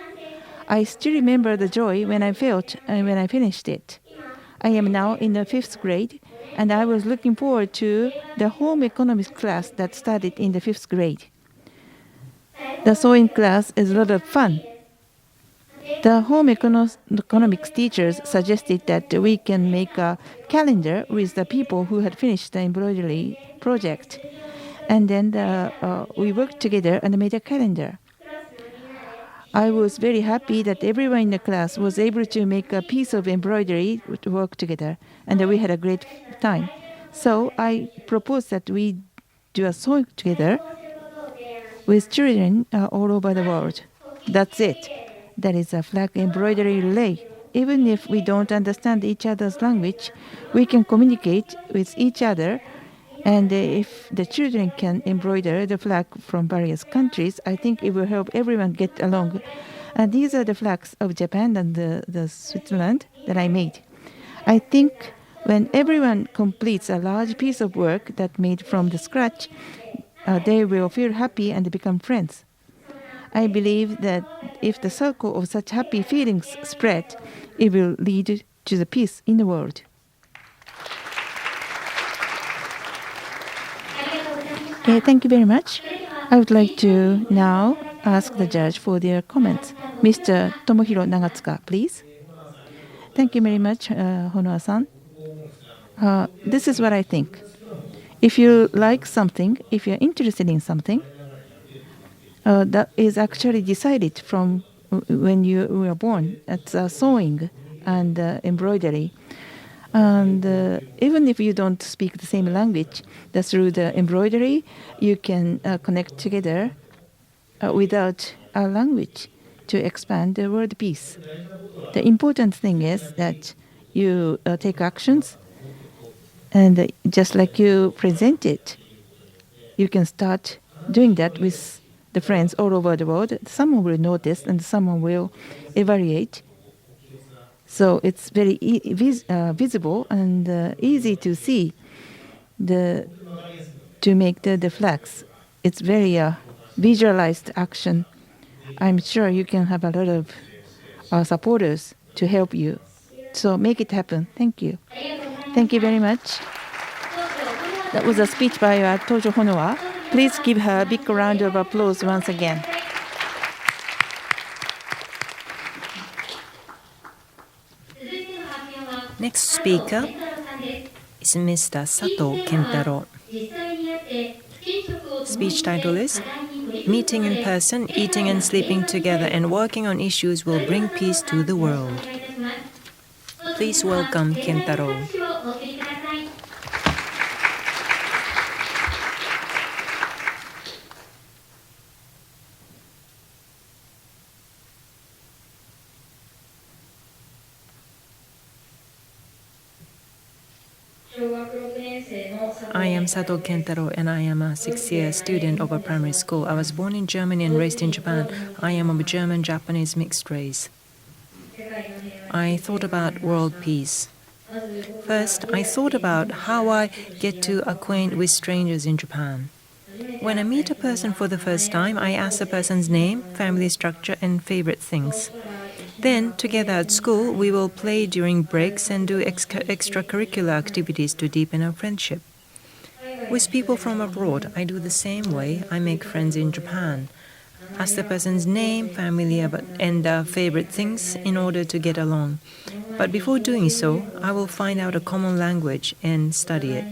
I still remember the joy when I felt and when I finished it. I am now in the 5th grade, and I was looking forward to the home economics class that started in the 5th grade. The sewing class is a lot of fun. The home economics teachers suggested that we can make a calendar with the people who had finished the embroidery project. And then we worked together and made a calendar. I was very happy that everyone in the class was able to make a piece of embroidery to work together, and we had a great time. So I proposed that we do a sewing together with children all over the world. That's it. That is a flag embroidery relay. Even if we don't understand each other's language, we can communicate with each other. And if the children can embroider the flag from various countries, I think it will help everyone get along. These are the flags of Japan and the Switzerland that I made. I think when everyone completes a large piece of work that made from the scratch, they will feel happy and become friends. I believe that if the circle of such happy feelings spread, it will lead to the peace in the world. Okay, thank you very much. I would like to now ask the judge for their comments. Mr. Tomohiro Nagatsuka, please. Thank you very much, Honoa-san. This is what I think. If you like something, if you're interested in something, that is actually decided from when you were born. It's sewing and embroidery. And even if you don't speak the same language, through the embroidery, you can connect together without a language to expand the world peace. The important thing is that you take actions, and just like you presented, you can start doing that with the friends all over the world. Someone will notice and someone will evaluate. So it's very visible and easy to see to make the flags. It's very visualized action. I'm sure you can have a lot of supporters to help you. So make it happen. Thank you. Thank you very much. That was a speech by Tojo Honoa. Please give her a big round of applause once again. Next speaker is Mr. Sato Kentaro. Speech title is Meeting in person, eating and sleeping together, and working on issues will bring peace to the world. Please welcome Kentaro. I am Sato Kentaro, and I am a 6th-year student of a primary school. I was born in Germany and raised in Japan. I am of a German-Japanese mixed race. I thought about world peace. First, I thought about how I get to acquaint with strangers in Japan. When I meet a person for the first time, I ask the person's name, family structure, and favorite things. Then, together at school, we will play during breaks and do extracurricular activities to deepen our friendship. With people from abroad, I do the same way. I make friends in Japan. Ask the person's name, family, and favorite things in order to get along. But before doing so, I will find out a common language and study it.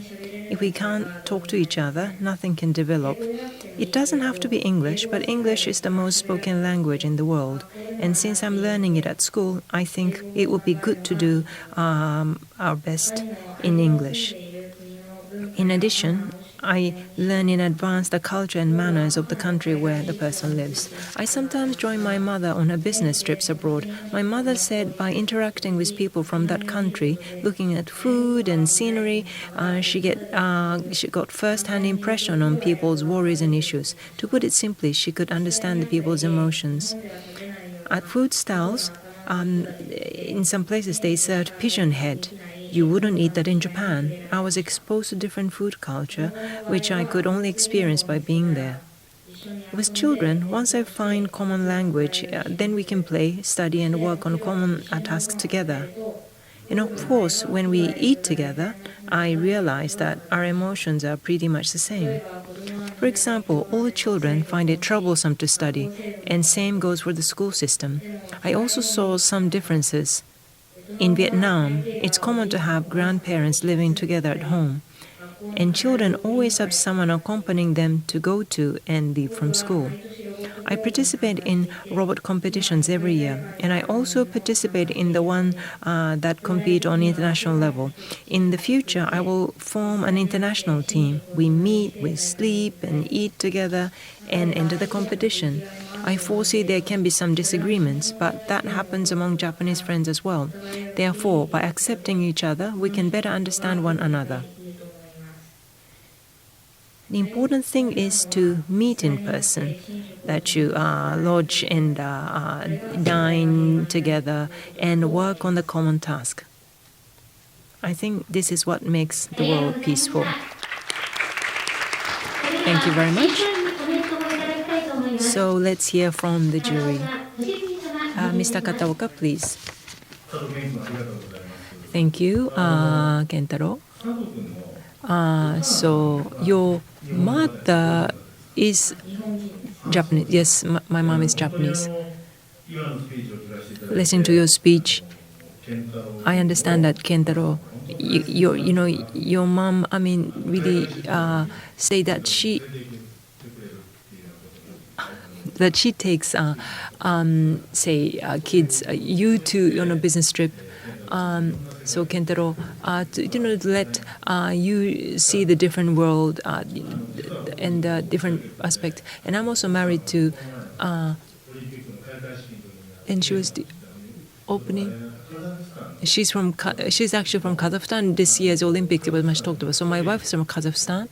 If we can't talk to each other, nothing can develop. It doesn't have to be English, but English is the most spoken language in the world. And since I'm learning it at school, I think it would be good to do our best in English. In addition, I learn in advance the culture and manners of the country where the person lives. I sometimes join my mother on her business trips abroad. My mother said by interacting with people from that country, looking at food and scenery, she got first-hand impression on people's worries and issues. To put it simply, she could understand the people's emotions. At food stalls, in some places they served pigeon head. You wouldn't eat that in Japan. I was exposed to different food culture, which I could only experience by being there. With children, once I find common language, then we can play, study, and work on common tasks together. And of course, when we eat together, I realize that our emotions are pretty much the same. For example, all the children find it troublesome to study, and same goes for the school system. I also saw some differences. In Vietnam, it's common to have grandparents living together at home, and children always have someone accompanying them to go to and leave from school. I participate in robot competitions every year, and I also participate in the one that compete on international level. In the future, I will form an international team. We meet, we sleep and eat together and enter the competition. I foresee there can be some disagreements, but that happens among Japanese friends as well. Therefore, by accepting each other, we can better understand one another. The important thing is to meet in person, that you lodge and dine together and work on the common task. I think this is what makes the world peaceful. Thank you very much. So let's hear from the jury. Mr. Kataoka, please. Thank you, Kentaro. So your mother is Japanese. Yes, my mom is Japanese. Listening to your speech, I understand that Kentaro, your mom, really say that she takes, kids, you to on a business trip. So Kentaro, to let you see the different world and different aspect. And I'm also married to and she was the opening. She's actually from Kazakhstan. This year's Olympics, it was much talked about. So my wife is from Kazakhstan,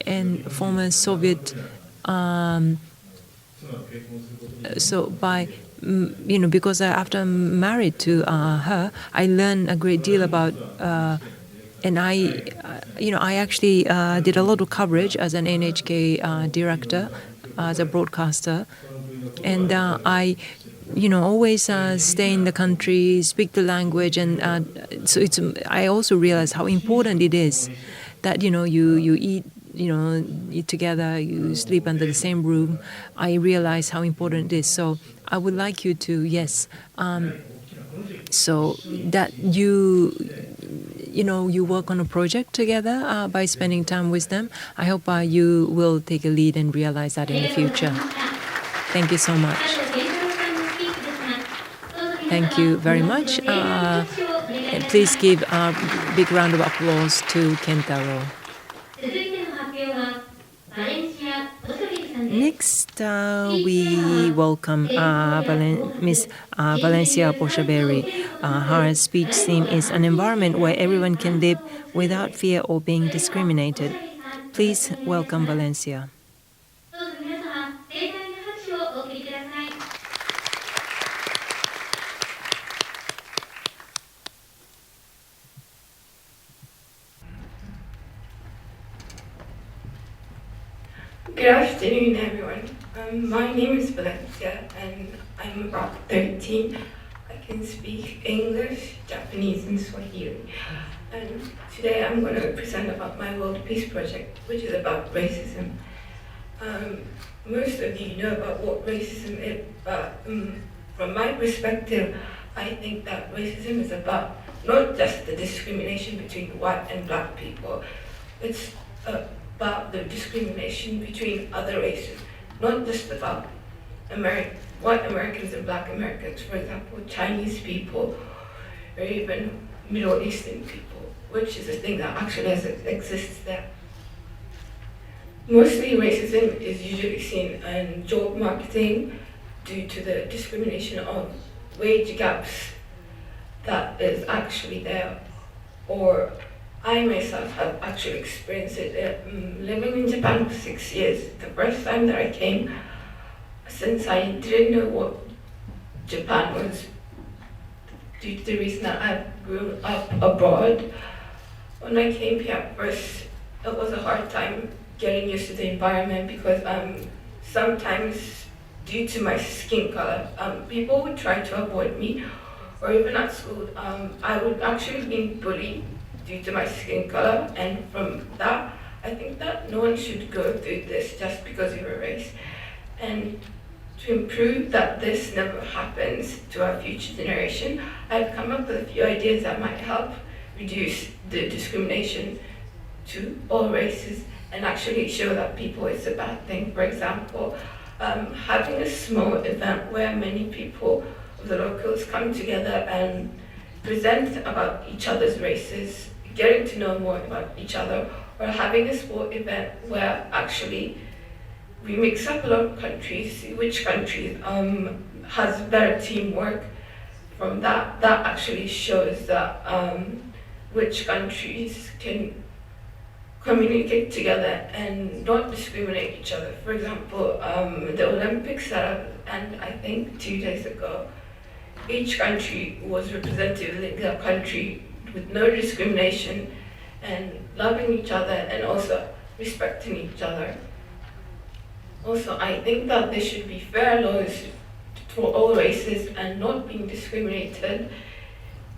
and former Soviet. So because after I'm married to her, I learned a great deal about, and I actually did a lot of coverage as an NHK director, as a broadcaster, and I always stay in the country, speak the language, and so I also realized how important it is that you eat. Eat together, you sleep under the same room. I realize how important it is. So I would like you to, so that you work on a project together by spending time with them. I hope you will take a lead and realize that in the future. Thank you so much. Thank you very much. And please give a big round of applause to Kentaro. Next, we welcome Ms. Valencia Boshaberry. Her speech theme is an environment where everyone can live without fear or being discriminated. Please welcome Valencia. Good afternoon, everyone. My name is Valencia, and I'm about 13. I can speak English, Japanese, and Swahili. And today I'm going to present about my World Peace Project, which is about racism. Most of you know about what racism is, but from my perspective, I think that racism is about not just the discrimination between white and black people. It's about the discrimination between other races, not just about white Americans and black Americans, for example, Chinese people, or even Middle Eastern people, which is a thing that actually exists there. Mostly racism is usually seen in job marketing due to the discrimination of wage gaps that is actually there, or I myself have actually experienced it living in Japan for 6 years. The first time that I came, since I didn't know what Japan was, due to the reason that I grew up abroad, when I came here first, it was a hard time getting used to the environment because sometimes due to my skin color, people would try to avoid me, or even at school, I would actually be bullied due to my skin color, and from that, I think that no one should go through this just because of a race. And to improve that this never happens to our future generation, I've come up with a few ideas that might help reduce the discrimination to all races and actually show that people it's a bad thing. For example, having a small event where many people of the locals come together and present about each other's races, getting to know more about each other, or having a sport event where actually we mix up a lot of countries, see which countries has better teamwork. From that actually shows that which countries can communicate together and not discriminate each other. For example, the Olympics that happened, I think 2 days ago, each country was represented in their country with no discrimination and loving each other and also respecting each other. Also, I think that there should be fair laws for all races and not being discriminated,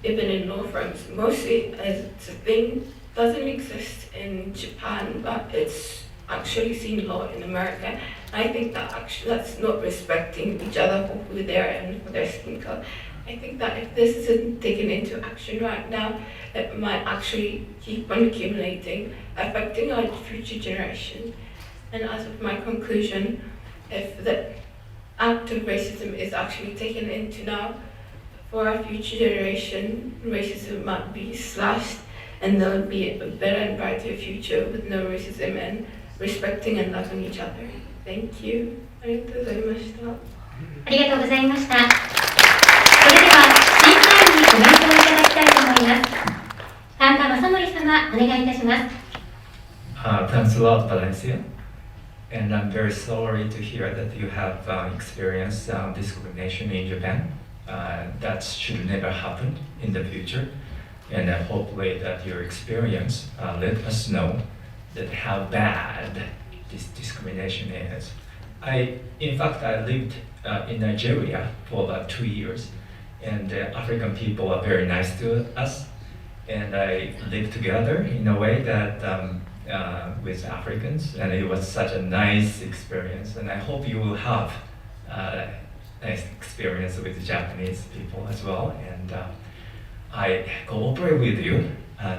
even in law firms. Mostly, as it's a thing, doesn't exist in Japan, but it's actually seen law in America. I think that actually that's not respecting each other for who they are and for their skin color. I think that if this isn't taken into action right now, it might actually keep on accumulating, affecting our future generation. And as of my conclusion, if the act of racism is actually taken into now, for our future generation, racism might be slashed and there will be a better and brighter future with no racism and respecting and loving each other. Thank you. ありがとうございました。ありがとうございました。それでは、審査員にコメントをいただきたいと思います。神田正則様、お願いいたします。Thanks a lot, Valencia. And I'm very sorry to hear that you have experienced discrimination in Japan. That should never happen in the future. And hopefully that your experience let us know that how bad this discrimination is. In fact, I lived in Nigeria for about 2 years, and African people are very nice to us. And I lived together in a way that with Africans, and it was such a nice experience. And I hope you will have a nice experience with Japanese people as well. And I cooperate with you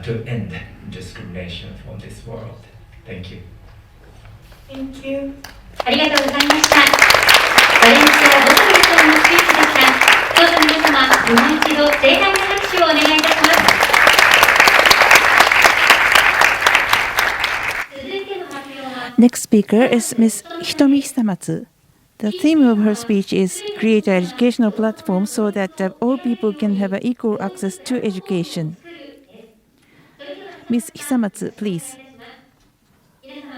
to end discrimination from this world. Thank you. Thank you. ありがとうございました。バレンシア・ボトルさんのスピーチでした。どうぞ皆様、今一度盛大な拍手をお願いいたします。続いての発表は Next speaker is Ms. Hitomi Hisamatsu. The theme of her speech is Create an educational platform so that all people can have equal access to education. Ms. Hisamatsu, please.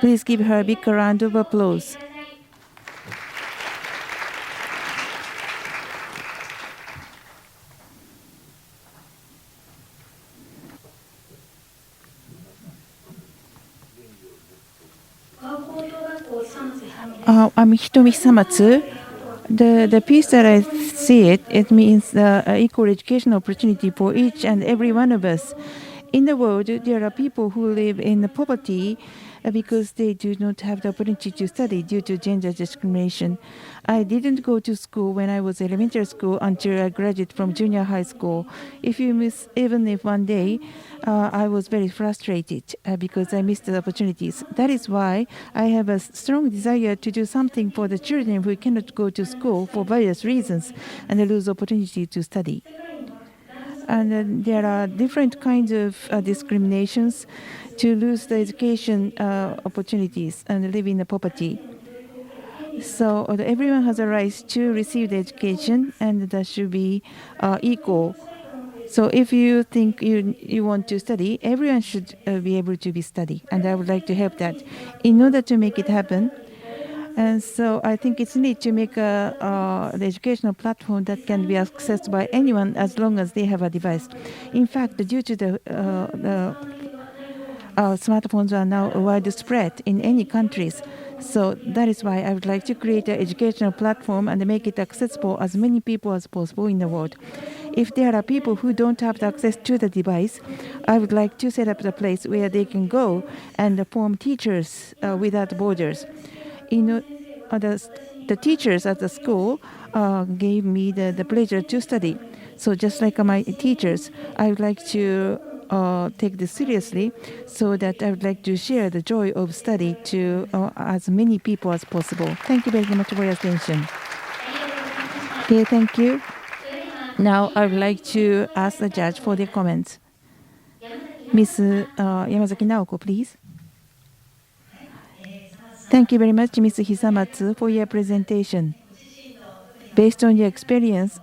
Please give her a big round of applause. I'm Hitomi Hisamatsu. The piece that I see it means equal educational opportunity for each and every one of us. In the world, there are people who live in poverty because they do not have the opportunity to study due to gender discrimination. I didn't go to school when I was elementary school until I graduated from junior high school. Even if one day I was very frustrated because I missed the opportunities. That is why I have a strong desire to do something for the children who cannot go to school for various reasons and lose opportunity to study. And there are different kinds of discriminations to lose the education opportunities and live in the poverty. So everyone has a right to receive the education, and that should be equal. So if you think you want to study, everyone should be able to study, and I would like to help that. In order to make it happen, and so I think it's neat to make the educational platform that can be accessed by anyone as long as they have a device. In fact, due to the smartphones are now widespread in any countries. So that is why I would like to create an educational platform and make it accessible as many people as possible in the world. If there are people who don't have the access to the device, I would like to set up the place where they can go and form teachers without borders. The teachers at the school gave me the pleasure to study. So just like my teachers, I would like to take this seriously, so that I would like to share the joy of study to as many people as possible. Thank you very much for your attention. Okay, thank you. Now I would like to ask the judge for their comments. Ms. Yamazaki Naoko, please. Thank you very much, Ms. Hisamatsu, for your presentation. Based on your experience,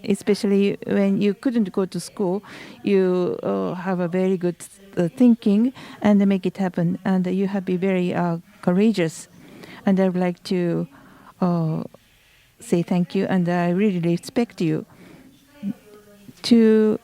especially when you couldn't go to school, you have a very good thinking and make it happen. And you have been very courageous. And I would like to say thank you, and I really respect you. To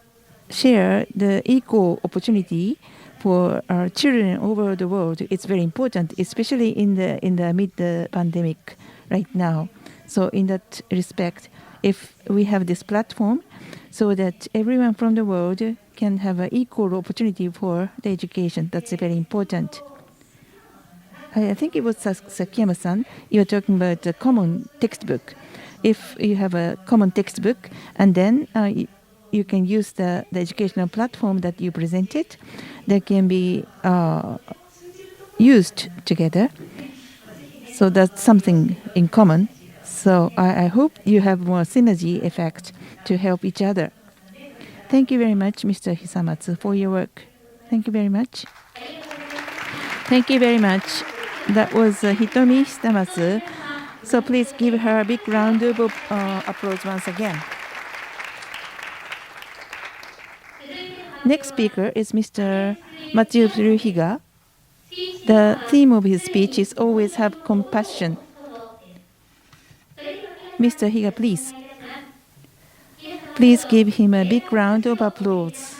share the equal opportunity for our children over the world, it's very important, especially in the mid pandemic right now. So in that respect, if we have this platform, so that everyone from the world can have an equal opportunity for the education, that's very important. I think it was Sakiyama-san, you were talking about the common textbook. If you have a common textbook, and then you can use the educational platform that you presented, that can be used together. So that's something in common. So I hope you have more synergy effect to help each other. Thank you very much, Mr. Hisamatsu, for your work. Thank you very much. Thank you very much. That was Hitomi Hisamatsu So please give her a big round of applause once again. Next speaker is Mr. Matsuo Furuhiga. The theme of his speech is always have compassion. Mr. Higa, please. Please give him a big round of applause.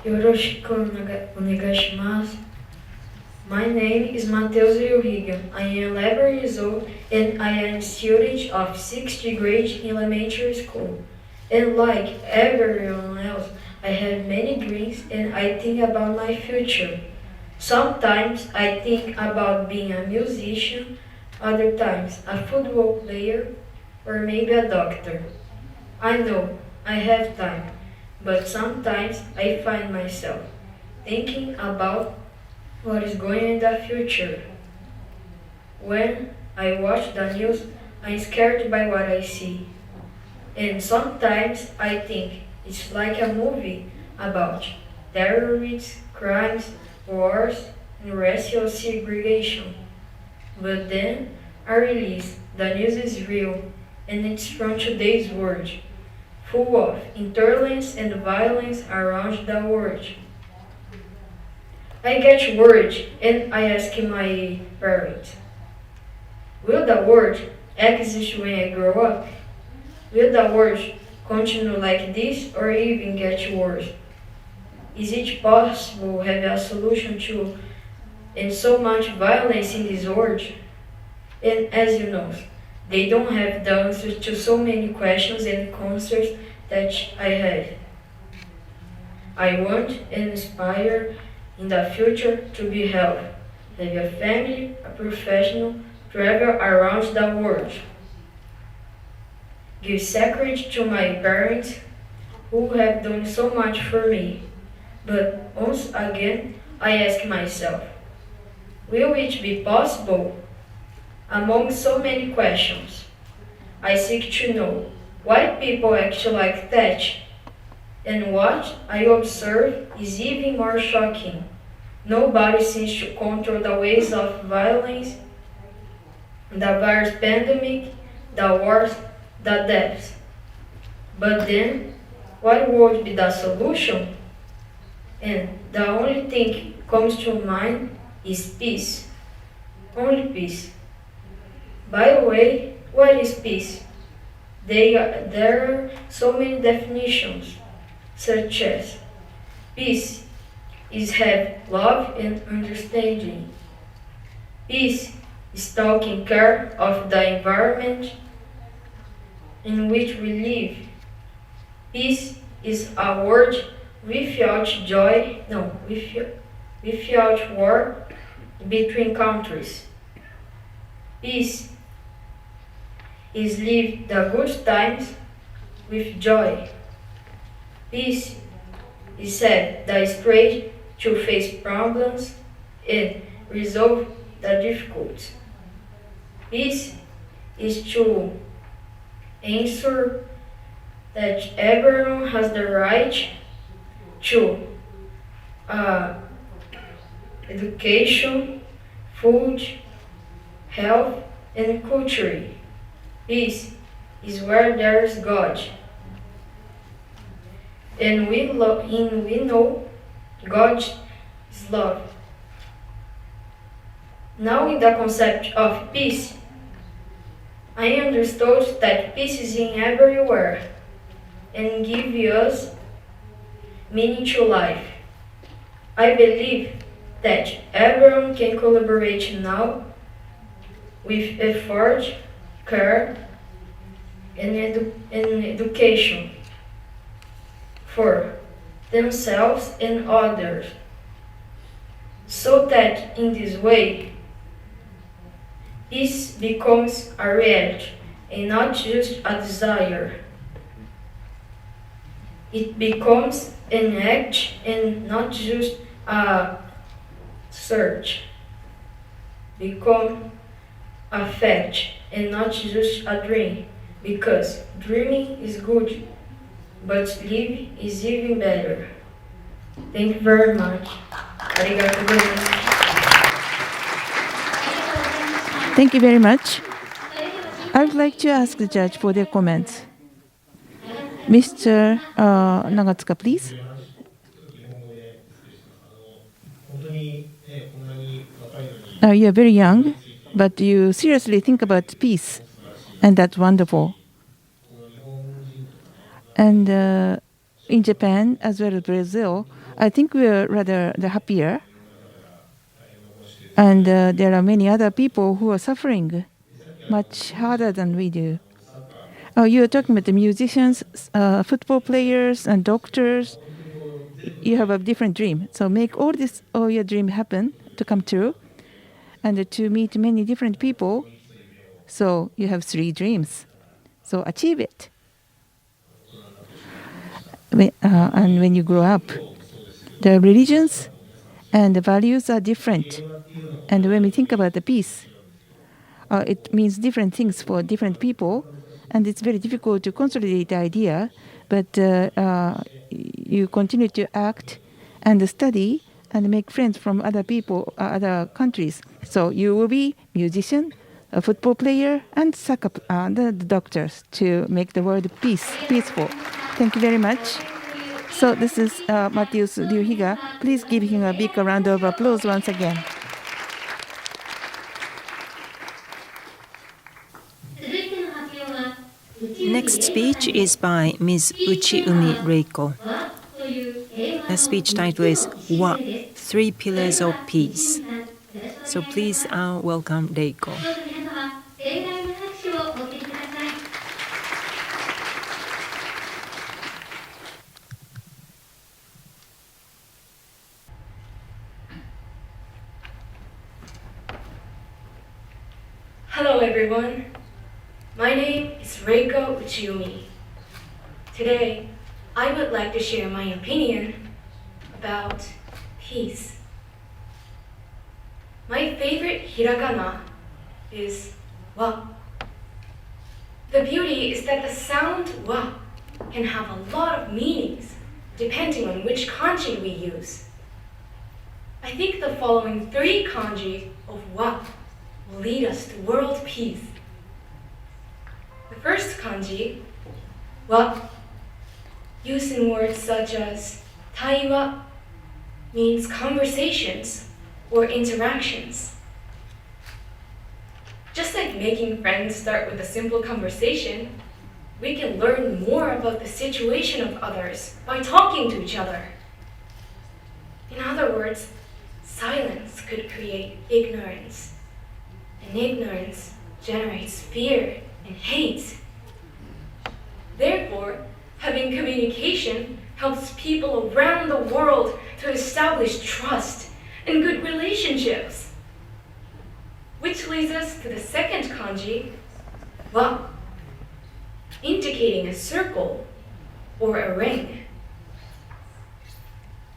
よろしくお願いします。My name is Matheus Furuhiga. I am 11 years old and I am a student of 6th grade in elementary school. And like everyone else, I have many dreams and I think about my future. Sometimes I think about being a musician, other times a football player, or maybe a doctor. I know I have time, but sometimes I find myself thinking about what is going in the future. When I watch the news, I'm scared by what I see. And sometimes I think it's like a movie about terrorists, crimes, wars, and racial segregation. But then I realize the news is real, and it's from today's world, full of intolerance and violence around the world. I get worried and I ask my parents, will the world exist when I grow up? Will the world continue like this or even get worse? Is it possible to have a solution to and so much violence in this world? And as you know, they don't have the answers to so many questions and concerns that I have. I want and aspire in the future to be healthy, have a family, a professional, travel around the world. Give secret to my parents who have done so much for me. But once again, I ask myself, will it be possible? Among so many questions, I seek to know why people act like that. And what I observe is even more shocking. Nobody seems to control the waves of violence, the virus pandemic, the wars, the deaths. But then, what would be the solution? And the only thing comes to mind is peace. Only peace. By the way, what is peace? There are so many definitions, such as peace is have love and understanding. Peace is taking care of the environment in which we live. Peace is a world without without war between countries. Peace is live the good times with joy. Peace is have the strength to face problems and resolve the difficulties. Peace is to ensure that everyone has the right to education, food, health, and culture. Peace is where there is God. And we know God is love. Now in the concept of peace, I understood that peace is in everywhere and gives us meaning to life. I believe that everyone can collaborate now with effort, care, and education for themselves and others, so that in this way, peace becomes a reality and not just a desire. It becomes an act and not just a search. Become a fact and not just a dream, because dreaming is good, but live is even better. Thank you very much. ありがとうございます。Thank you very much. I would like to ask the judge for their comments. Mr. Nagatsuka, please. You are very young, but you seriously think about peace, and that's wonderful. And in Japan, as well as Brazil, I think we are rather happier. And there are many other people who are suffering much harder than we do. You are talking about the musicians, football players, and doctors. You have a different dream. So make all your dream happen to come true, and to meet many different people. So you have 3 dreams. So achieve it. And when you grow up, the religions and the values are different. And when we think about the peace, it means different things for different people. And it's very difficult to consolidate the idea. But you continue to act and study and make friends from other people, other countries. So you will be musician, a football player, and the doctors to make the world peaceful. Thank you very much. So this is Matthias Ryuhiga. Please give him a big round of applause once again. Next speech is by Ms. Uchiumi Reiko. The speech title is Wa, 3 Pillars of Peace. So please welcome Reiko. Hello everyone. My name is Reiko Uchiumi. Today, I would like to share my opinion about peace. My favorite hiragana is wa. The beauty is that the sound wa can have a lot of meanings depending on which kanji we use. I think the following 3 kanji of wa will lead us to world peace. The first kanji, wa, used in words such as taiwa, means conversations or interactions. Just like making friends start with a simple conversation, we can learn more about the situation of others by talking to each other. In other words, silence could create ignorance, and ignorance generates fear and hate. Therefore, having communication helps people around the world to establish trust and good relationships. Which leads us to the second kanji, wa, indicating a circle or a ring.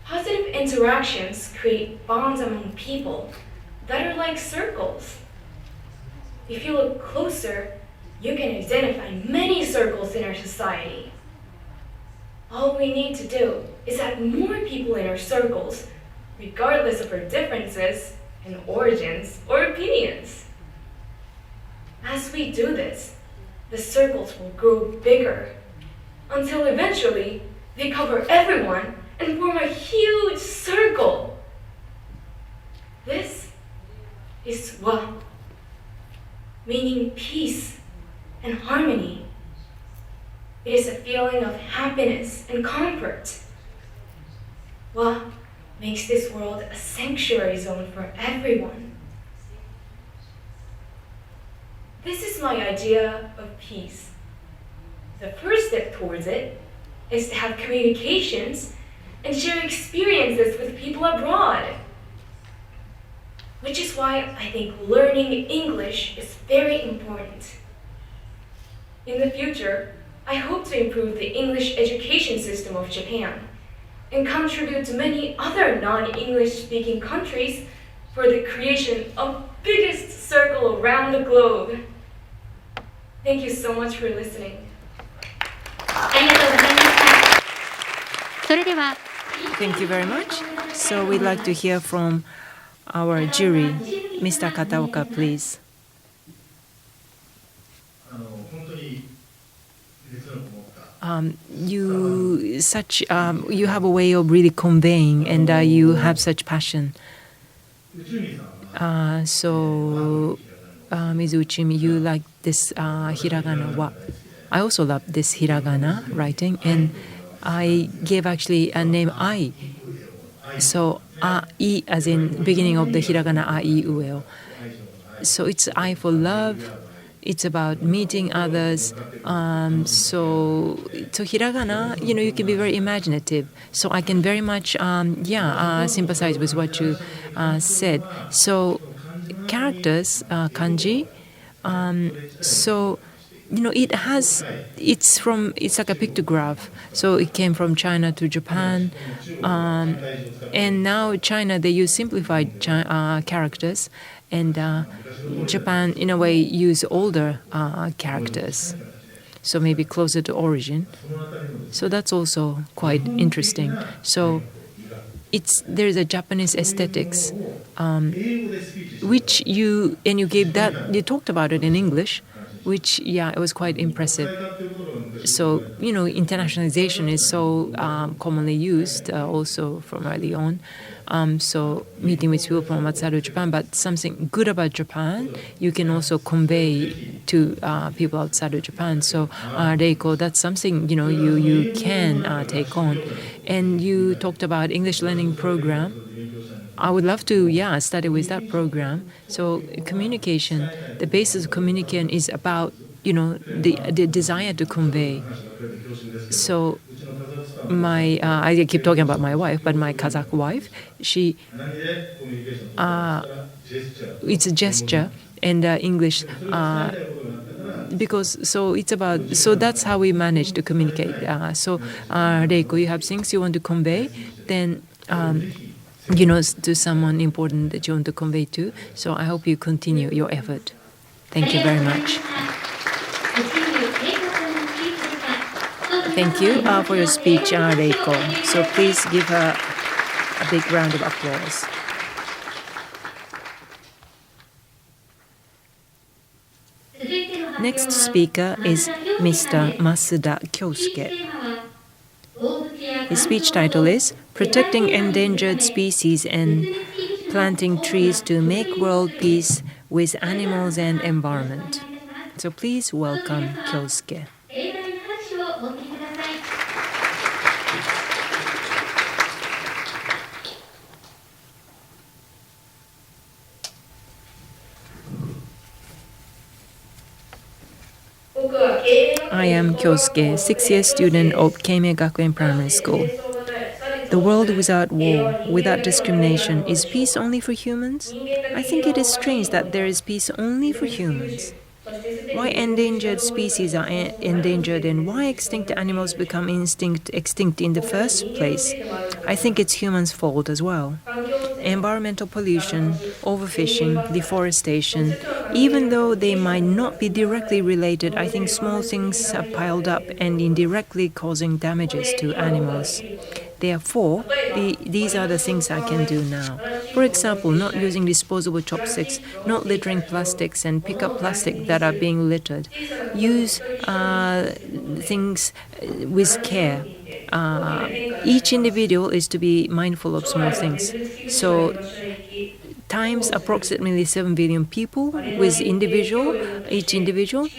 Positive interactions create bonds among people that are like circles. If you look closer, you can identify many circles in our society. All we need to do is add more people in our circles, regardless of our differences in origins or opinions. As we do this, the circles will grow bigger, until eventually they cover everyone and form a huge circle. This is wa, meaning peace and harmony. It is a feeling of happiness and comfort. Wa makes this world a sanctuary zone for everyone. This is my idea of peace. The first step towards it is to have communications and share experiences with people abroad. Which is why I think learning English is very important. In the future, I hope to improve the English education system of Japan and contribute to many other non-English speaking countries for the creation of biggest circle around the globe. Thank you so much for listening. ありがとうございました。それでは Thank you very much. So we'd like to hear from our jury. Mr. Kataoka, please. You have a way of really conveying, and you have such passion. Ms. Uchimi, you like this hiragana. I also love this hiragana writing, and I gave actually a name I. So I as in beginning of the hiragana I ueo. So it's I for love. It's about meeting others. So hiragana, you can be very imaginative. So I can very much, sympathize with what you said. So characters, kanji. It's like a pictograph. So it came from China to Japan, and now China they use simplified characters, and Japan in a way use older characters. So maybe closer to origin. So that's also quite interesting. So there's a Japanese aesthetics, which you gave that, you talked about it in English, which, it was quite impressive. So, internationalization is so commonly used also from early on. So meeting with people from outside of Japan, but something good about Japan, you can also convey to people outside of Japan. So Reiko, that's something, you can take on. And you talked about English learning program. I would love to, study with that program. So communication, the basis of communication is about, the desire to convey. So I keep talking about my wife, but my Kazakh wife, she, it's a gesture and English, because, so that's how we manage to communicate. Reiko, you have things you want to convey, then, to someone important that you want to convey to. So I hope you continue your effort. Thank you very much. Thank you for your speech, Reiko. So please give her a big round of applause. Next speaker is Mr. Masuda Kyosuke. His speech title is Protecting Endangered Species and Planting Trees to Make World Peace with Animals and Environment. So please welcome Kyosuke. I am Kyosuke, 6th-year student of Keimei Gakuen Primary School. The world without war, without discrimination, is peace only for humans? I think it is strange that there is peace only for humans. Why endangered species are endangered and why extinct animals become extinct in the first place? I think it's humans' fault as well. Environmental pollution, overfishing, deforestation, even though they might not be directly related, I think small things have piled up and indirectly causing damages to animals. Therefore, these are the things I can do now. For example, not using disposable chopsticks, not littering plastics and pick up plastic that are being littered. Use things with care. Each individual is to be mindful of small things. So, times approximately 7 billion people with each individual,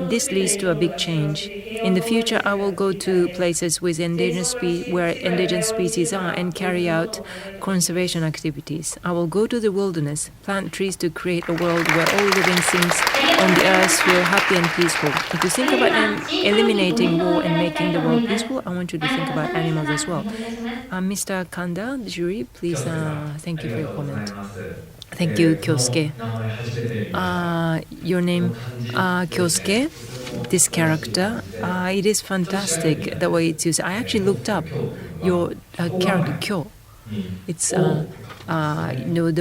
this leads to a big change. In the future, I will go to places with where endangered species are and carry out conservation activities. I will go to the wilderness, plant trees to create a world where all living things on the earth feel happy and peaceful. If you think about eliminating war and making the world peaceful, I want you to think about animals as well. Mr. Kanda, the jury, please, thank you for your comment. Thank you, Kyosuke. Your name, Kyosuke, this character, it is fantastic the way it's used. I actually looked up your character, Kyo. It's, the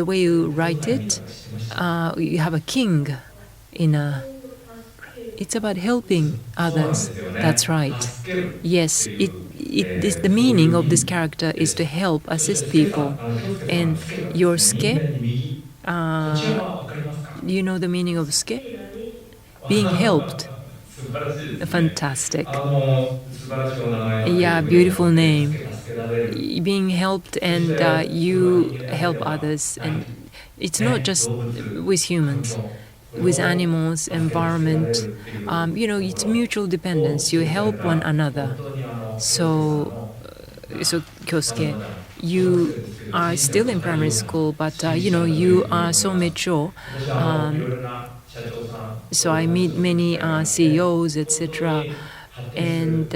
way you write it, you have a king in a... It's about helping others. That's right. Yes, the meaning of this character is to help, assist people. And Yosuke, you know the meaning of Suke? Being helped. Fantastic. Yeah, beautiful name. Being helped, and you help others. And it's not just with humans, with animals, environment. It's mutual dependence. You help one another. So Kyosuke, you are still in primary school, but you are so mature. So I meet many CEOs, etc. And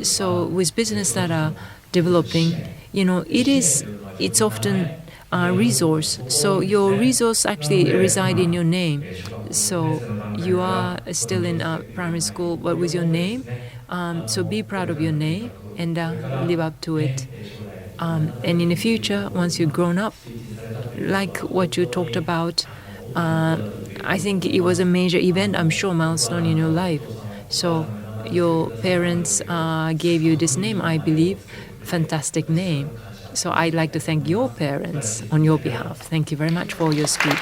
so with business that are developing, it's often a resource. So your resource actually reside in your name. So you are still in primary school, but with your name. So be proud of your name and live up to it. And in the future, once you've grown up, like what you talked about, I think it was a major event, I'm sure, milestone in your life. So your parents gave you this name, I believe, fantastic name. So I'd like to thank your parents on your behalf. Thank you very much for your speech.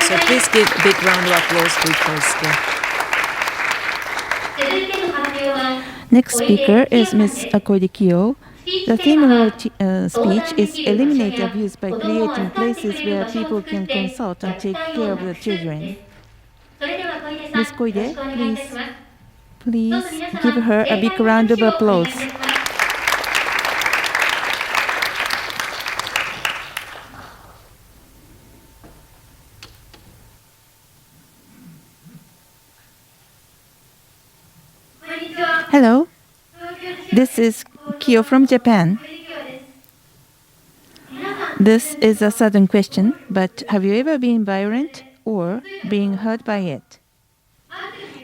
So please give a big round of applause to Kyosuke. Next speaker is Ms. Koide Kiyo. The theme of her speech is Eliminate Abuse by Creating Places Where People Can Consult and Take Care of the Children. Ms. Koide, please give her a big round of applause. Hello, this is Kiyo from Japan. This is a sudden question, but have you ever been violent or been hurt by it?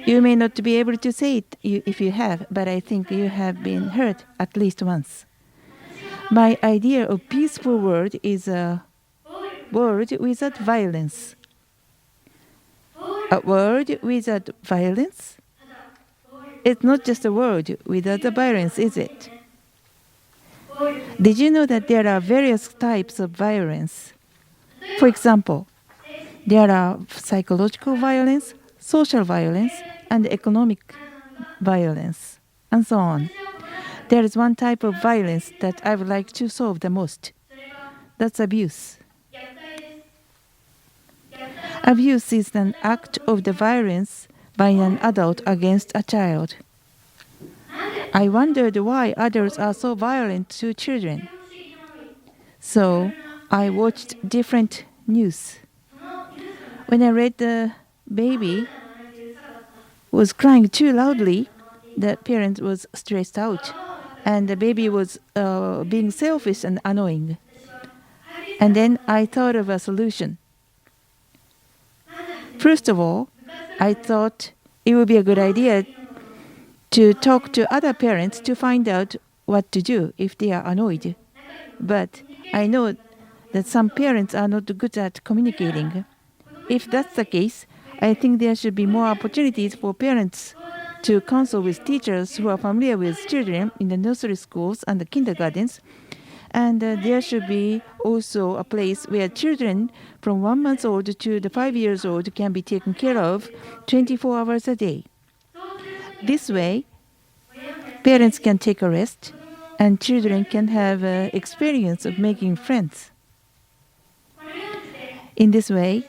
You may not be able to say it if you have, but I think you have been hurt at least once. My idea of peaceful world is a world without violence. A world without violence? It's not just a world without the violence, is it? Did you know that there are various types of violence? For example, there are psychological violence, social violence, and economic violence, and so on. There is one type of violence that I would like to solve the most. That's abuse. Abuse is an act of the violence by an adult against a child. I wondered why adults are so violent to children. So I watched different news. When I read the baby was crying too loudly, the parent was stressed out, and the baby was being selfish and annoying. And then I thought of a solution. First of all, I thought it would be a good idea to talk to other parents to find out what to do if they are annoyed. But I know that some parents are not good at communicating. If that's the case, I think there should be more opportunities for parents to consult with teachers who are familiar with children in the nursery schools and the kindergartens. And there should be also a place where children from 1 month old to the 5 years old can be taken care of 24 hours a day. This way, parents can take a rest and children can have an experience of making friends. In this way,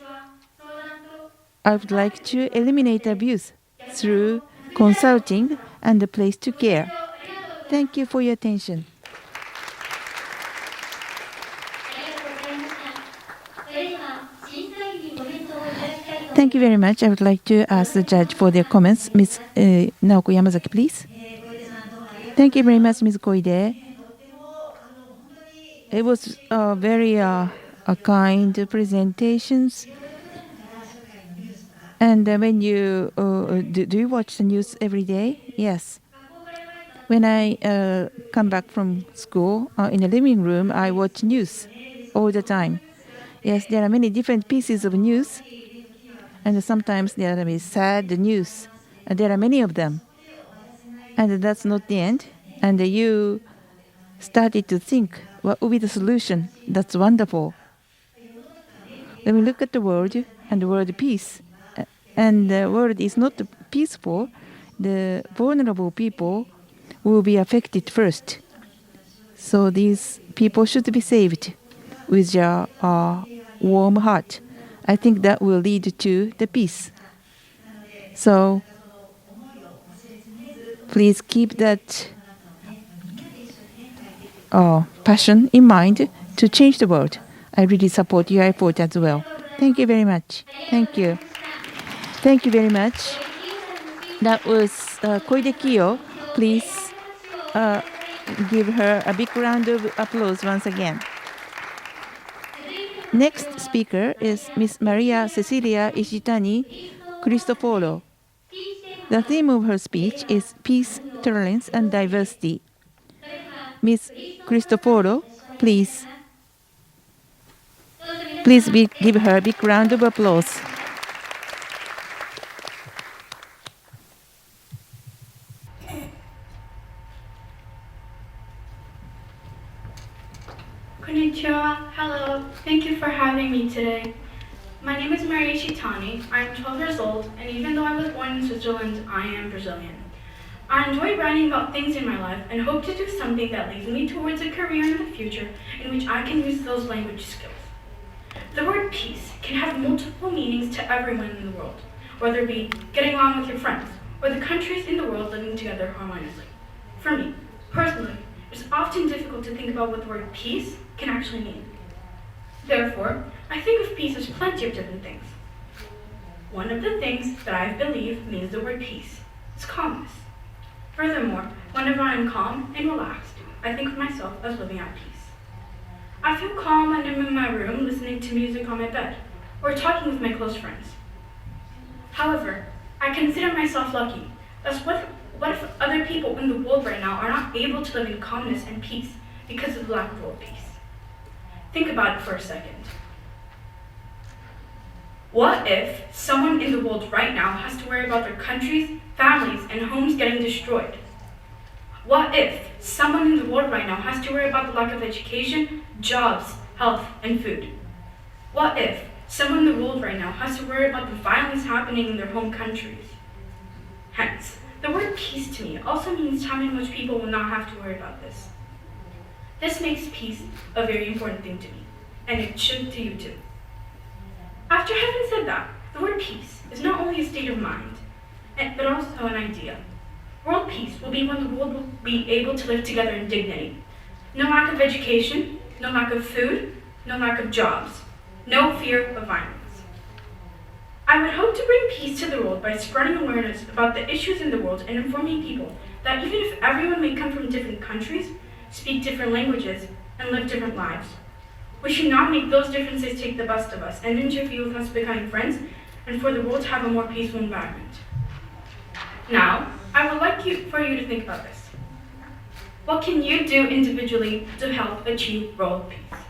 I would like to eliminate abuse through consulting and a place to care. Thank you for your attention. Thank you very much. I would like to ask the judge for their comments. Ms. Naoko Yamazaki, please. Thank you very much, Ms. Koide. It was very kind presentations. And when you do you watch the news every day? Yes. When I come back from school in the living room, I watch news all the time. Yes, there are many different pieces of news, And sometimes there are sad news. There are many of them. And that's not the end. And you started to think, what would be the solution? That's wonderful. When we look at the world and the world peace, and the world is not peaceful, the vulnerable people will be affected first. So these people should be saved with your warm heart. I think that will lead to the peace. So please keep that passion in mind to change the world. I really support your effort as well. Thank you very much. Thank you. Thank you very much. That was Koide Kiyo. Please give her a big round of applause once again. Next speaker is Miss Maria Cecilia Ishitani Cristoforo. The theme of her speech is Peace, Tolerance, and Diversity. Miss Cristoforo, please give her a big round of applause. Konnichiwa. Hello. Thank you for having me today. My name is Maria Shitani. I am 12 years old, and even though I was born in Switzerland, I am Brazilian. I enjoy writing about things in my life and hope to do something that leads me towards a career in the future in which I can use those language skills. The word peace can have multiple meanings to everyone in the world, whether it be getting along with your friends or the countries in the world living together harmoniously. For me, personally, it's often difficult to think about what the word peace can actually mean. Therefore, I think of peace as plenty of different things. One of the things that I believe means the word peace is calmness. Furthermore, whenever I am calm and relaxed, I think of myself as living at peace. I feel calm when I'm in my room listening to music on my bed or talking with my close friends. However, I consider myself lucky. That's what if other people in the world right now are not able to live in calmness and peace because of the lack of world peace? Think about it for a second. What if someone in the world right now has to worry about their countries, families, and homes getting destroyed? What if someone in the world right now has to worry about the lack of education, jobs, health, and food? What if someone in the world right now has to worry about the violence happening in their home countries? Hence, the word peace to me also means time in which people will not have to worry about this. This makes peace a very important thing to me, and it should to you too. After having said that, the word peace is not only a state of mind, but also an idea. World peace will be when the world will be able to live together in dignity. No lack of education, no lack of food, no lack of jobs, no fear of violence. I would hope to bring peace to the world by spreading awareness about the issues in the world and informing people that even if everyone may come from different countries, speak different languages, and live different lives, we should not make those differences take the best of us and interfere with us becoming friends and for the world to have a more peaceful environment. Now, I would like for you to think about this. What can you do individually to help achieve world peace?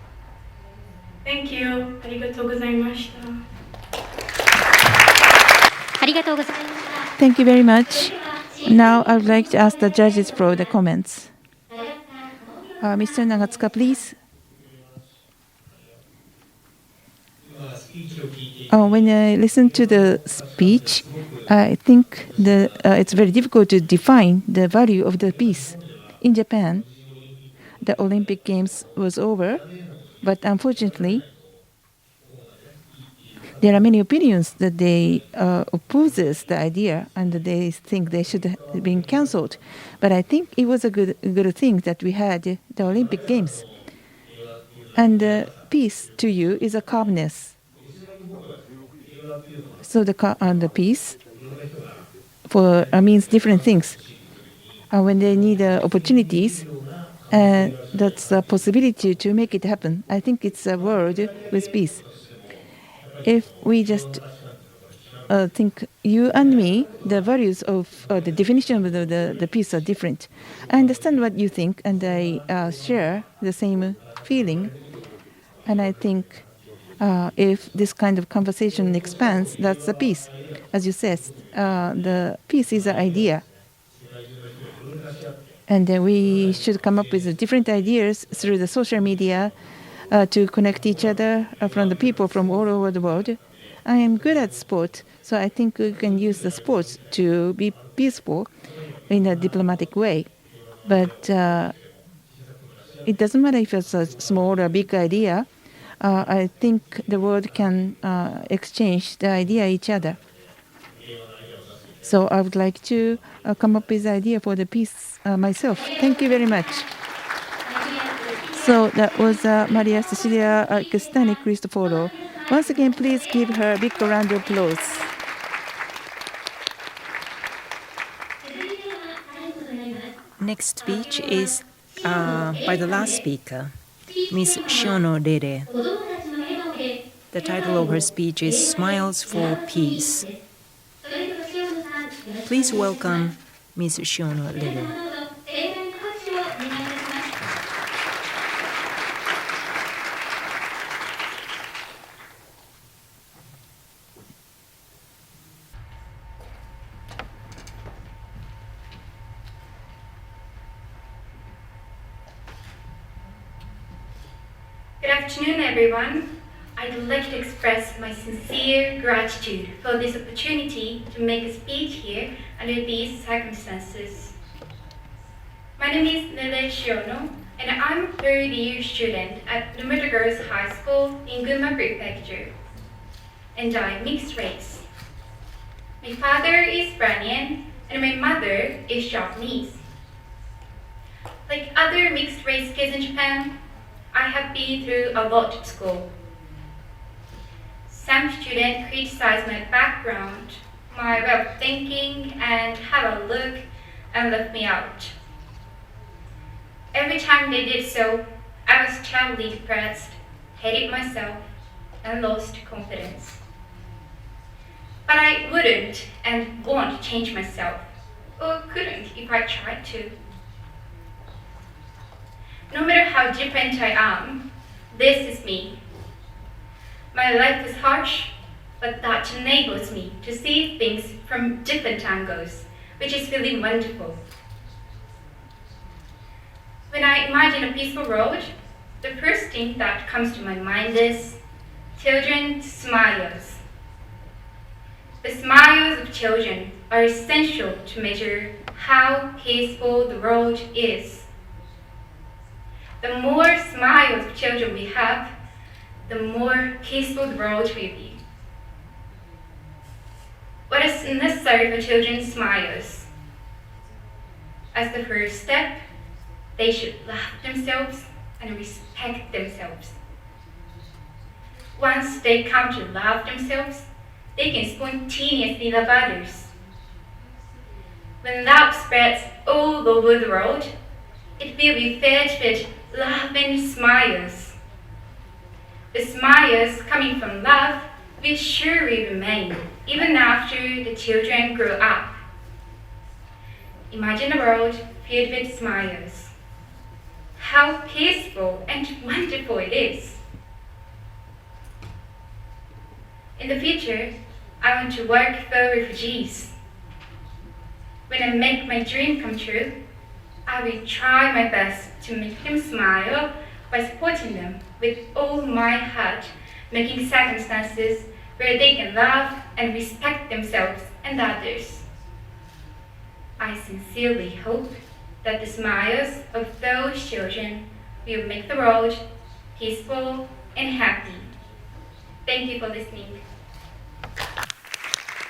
Thank you. ありがとうございました。ありがとうございました。 Thank you very much. Now I would like to ask the judges for the comments. Mr. Nagatsuka, please. When I listen to the speech, I think it's very difficult to define the value of the peace. In Japan, the Olympic Games was over, but unfortunately, there are many opinions that they opposes the idea and they think they should have been cancelled. But I think it was a good thing that we had the Olympic Games. And peace to you is a calmness. So the peace means different things. When they need opportunities, that's a possibility to make it happen. I think it's a world with peace. If we just think you and me, the values of the definition of the peace are different. I understand what you think, and I share the same feeling. And I think if this kind of conversation expands, that's the peace. As you said, the peace is an idea. And we should come up with different ideas through the social media to connect each other from the people from all over the world. I am good at sport, so I think we can use the sports to be peaceful in a diplomatic way. But it doesn't matter if it's a small or big idea. I think the world can exchange the idea each other. So I would like to come up with the idea for the peace myself. Thank you very much. So that was Maria Cecilia Castani Cristoforo. Once again, please give her a big round of applause. Next speech is by the last speaker, Ms. Shono Rere. The title of her speech is Smiles for Peace. Please welcome Ms. Shono Rere. Good afternoon, everyone. I'd like to express my sincere gratitude for this opportunity to make a speech here under these circumstances. My name is Lele Shiono, and I'm a third-year student at Numata Girls High School in Gunma Prefecture, and I'm mixed race. My father is Iranian, and my mother is Japanese. Like other mixed race kids in Japan, I have been through a lot at school. Some students criticized my background, my way of thinking, and have a look and left me out. Every time they did so, I was terribly depressed, hated myself, and lost confidence. But I wouldn't and won't change myself, or couldn't if I tried to. No matter how different I am, this is me. My life is harsh, but that enables me to see things from different angles, which is really wonderful. When I imagine a peaceful world, the first thing that comes to my mind is children's smiles. The smiles of children are essential to measure how peaceful the world is. The more smiles of children we have, the more peaceful the world will be. What is necessary for children's smiles? As the first step, they should love themselves and respect themselves. Once they come to love themselves, they can spontaneously love others. When love spreads all over the world, it will be filled with love and smiles. The smiles coming from love will surely remain even after the children grow up. Imagine a world filled with smiles. How peaceful and wonderful it is. In the future, I want to work for refugees. When I make my dream come true, I will try my best to make them smile by supporting them with all my heart, making circumstances where they can love and respect themselves and others. I sincerely hope that the smiles of those children will make the world peaceful and happy. Thank you for listening.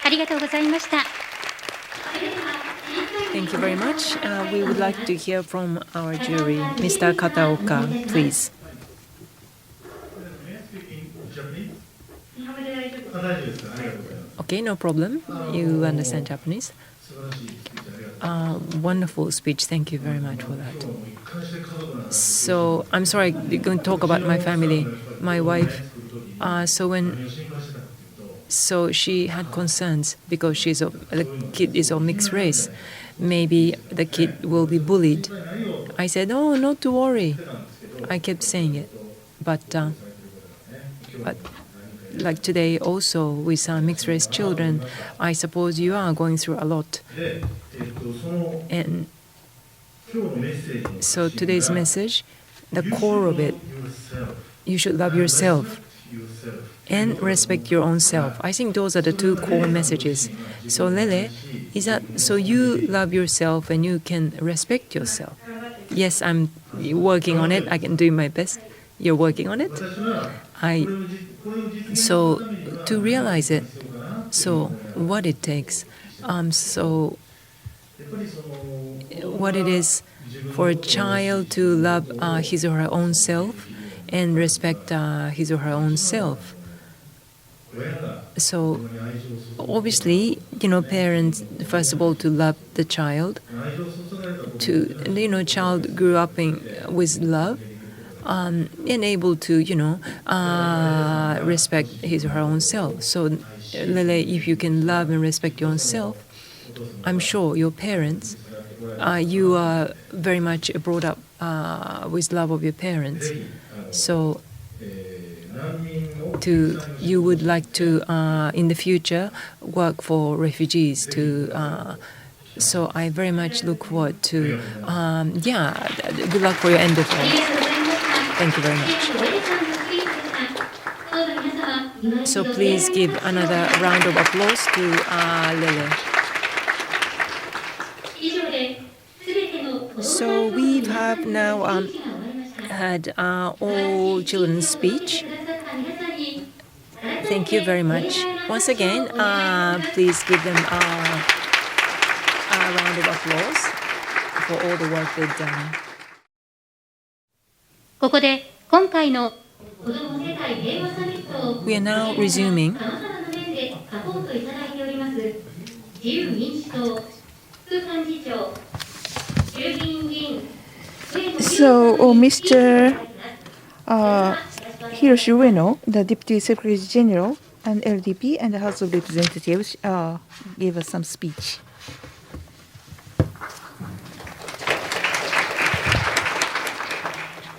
ありがとうございました。 Thank you very much. We would like to hear from our jury. Mr. Kataoka, please. Okay, no problem. You understand Japanese? Wonderful speech. Thank you very much for that. So, I'm sorry, we're going to talk about my family. My wife, so she had concerns because the kid is of mixed race. Maybe the kid will be bullied. I said, "Oh, not to worry." I kept saying it, but like today also with mixed race children, I suppose you are going through a lot. And so today's message, the core of it, you should love yourself and respect your own self. I think those are the two core messages. So Lele, is that so you love yourself and you can respect yourself? Yes, I'm working on it. I can do my best. You're working on it? So to realize it, so what it takes, so what it is for a child to love his or her own self and respect his or her own self. So obviously, parents, first of all, to love the child, child grew up with love, and able to, respect his or her own self. So, Lele, if you can love and respect your own self, I'm sure your parents, you are very much brought up with love of your parents. So, you would like to, in the future, work for refugees so I very much look forward to, good luck for your endeavor. Thank you very much. So please give another round of applause to Lele. So we have now had all children's speech. Thank you very much. Once again, please give them a round of applause for all the work they've done. ここで今回の子ども世界平和サミットを We are now resuming. さまざまな面でサポートいただいております自由民主党副幹事長衆議院議員 So, Mr. Hiroshi Ueno, the Deputy Secretary General and LDP and the House of Representatives, gave us some speech.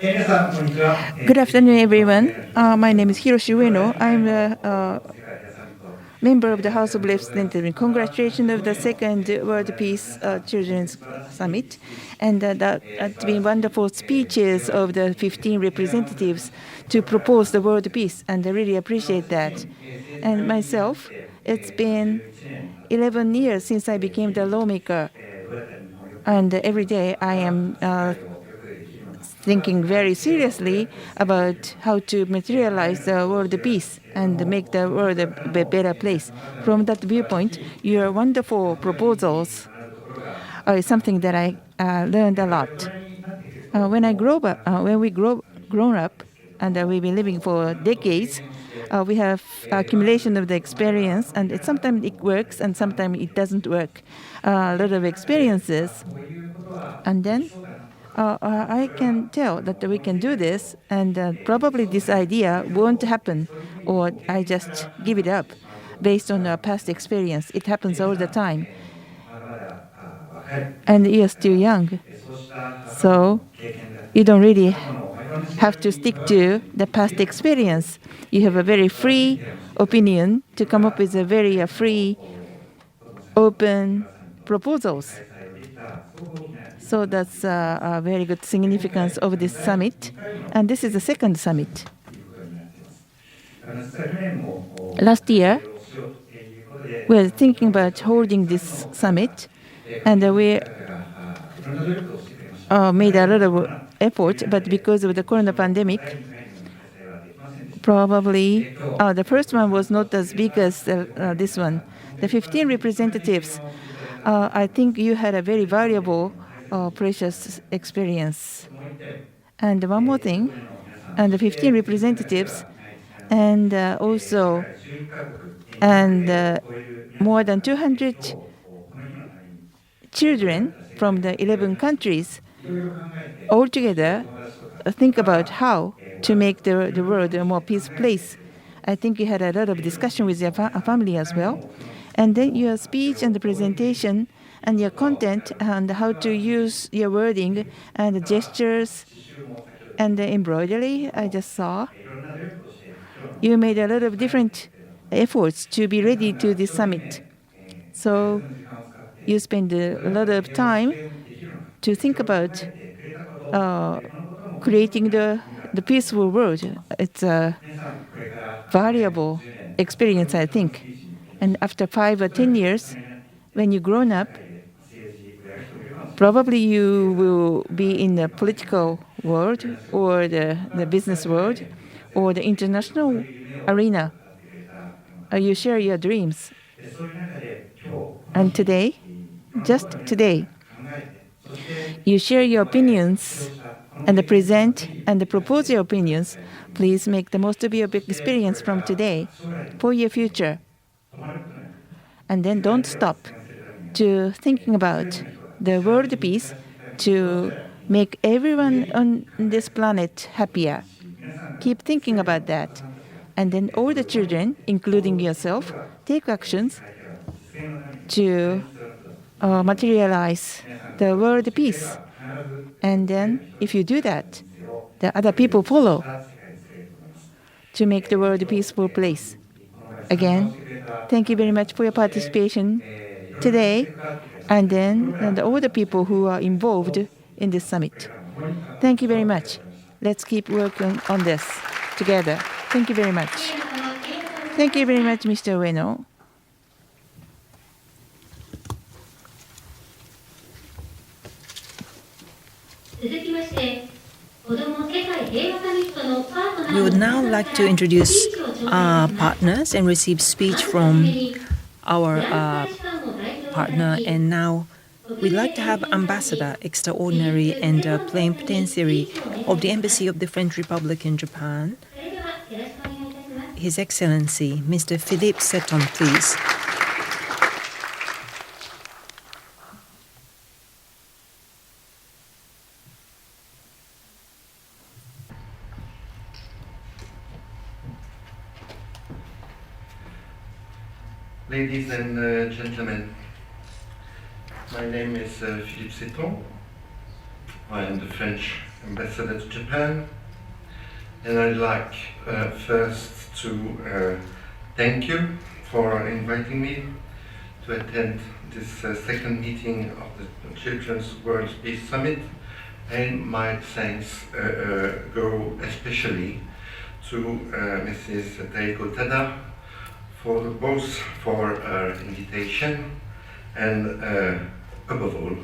Good afternoon, everyone. My name is Hiroshi Ueno. I'm a member of the House of Representatives. Congratulations of the second World Peace Children's Summit. And that has been wonderful speeches of the 15 representatives to propose the world peace. And I really appreciate that. And myself, it's been 11 years since I became the lawmaker. And every day I am thinking very seriously about how to materialize the world peace and make the world a better place. From that viewpoint, your wonderful proposals are something that I learned a lot. When we grown up, and we've been living for decades, we have accumulation of the experience, and sometimes it works and sometimes it doesn't work. A lot of experiences, and then I can tell that we can do this, and probably this idea won't happen, or I just give it up based on our past experience. It happens all the time. And you're still young, so you don't really have to stick to the past experience. You have a very free opinion to come up with a very free, open proposals. So that's a very good significance of this summit. And this is the second summit. Last year, we were thinking about holding this summit, and we made a lot of effort, but because of the corona pandemic, probably the first one was not as big as this one. The 15 representatives, I think you had a very valuable precious experience. And one more thing, and the 15 representatives, and also, and more than 200 children from the 11 countries all together think about how to make the world a more peaceful place. I think you had a lot of discussion with your family as well. And then your speech and the presentation and your content and how to use your wording and the gestures and the embroidery I just saw. you made a lot of different efforts to be ready to this summit. So you spend a lot of time to think about creating the peaceful world. It's a valuable experience, I think. And after 5 or 10 years, when you've grown up, probably you will be in the political world or the business world or the international arena. You share your dreams. And today, just today, you share your opinions and present and propose your opinions. Please make the most of your experience from today for your future. And then don't stop to thinking about the world peace to make everyone on this planet happier. Keep thinking about that. And then all the children, including yourself, take actions to materialize the world peace. And then if you do that, the other people follow to make the world a peaceful place. Again, thank you very much for your participation today, and then all the people who are involved in this summit. Thank you very much. Let's keep working on this together. Thank you very much. Thank you very much, Mr. Ueno. We would now like to introduce our partners and receive speech from our partner. And now we'd like to have Ambassador Extraordinary and Plenipotentiary of the Embassy of the French Republic in Japan, His Excellency Mr. Philippe Seton, please. Ladies and gentlemen, my name is Philippe Seton. I am the French ambassador to Japan, and I'd like first to thank you for inviting me to attend this second meeting of the Children's World Peace Summit, and my thanks go especially to Mrs. Taiko Tada both for her invitation and above all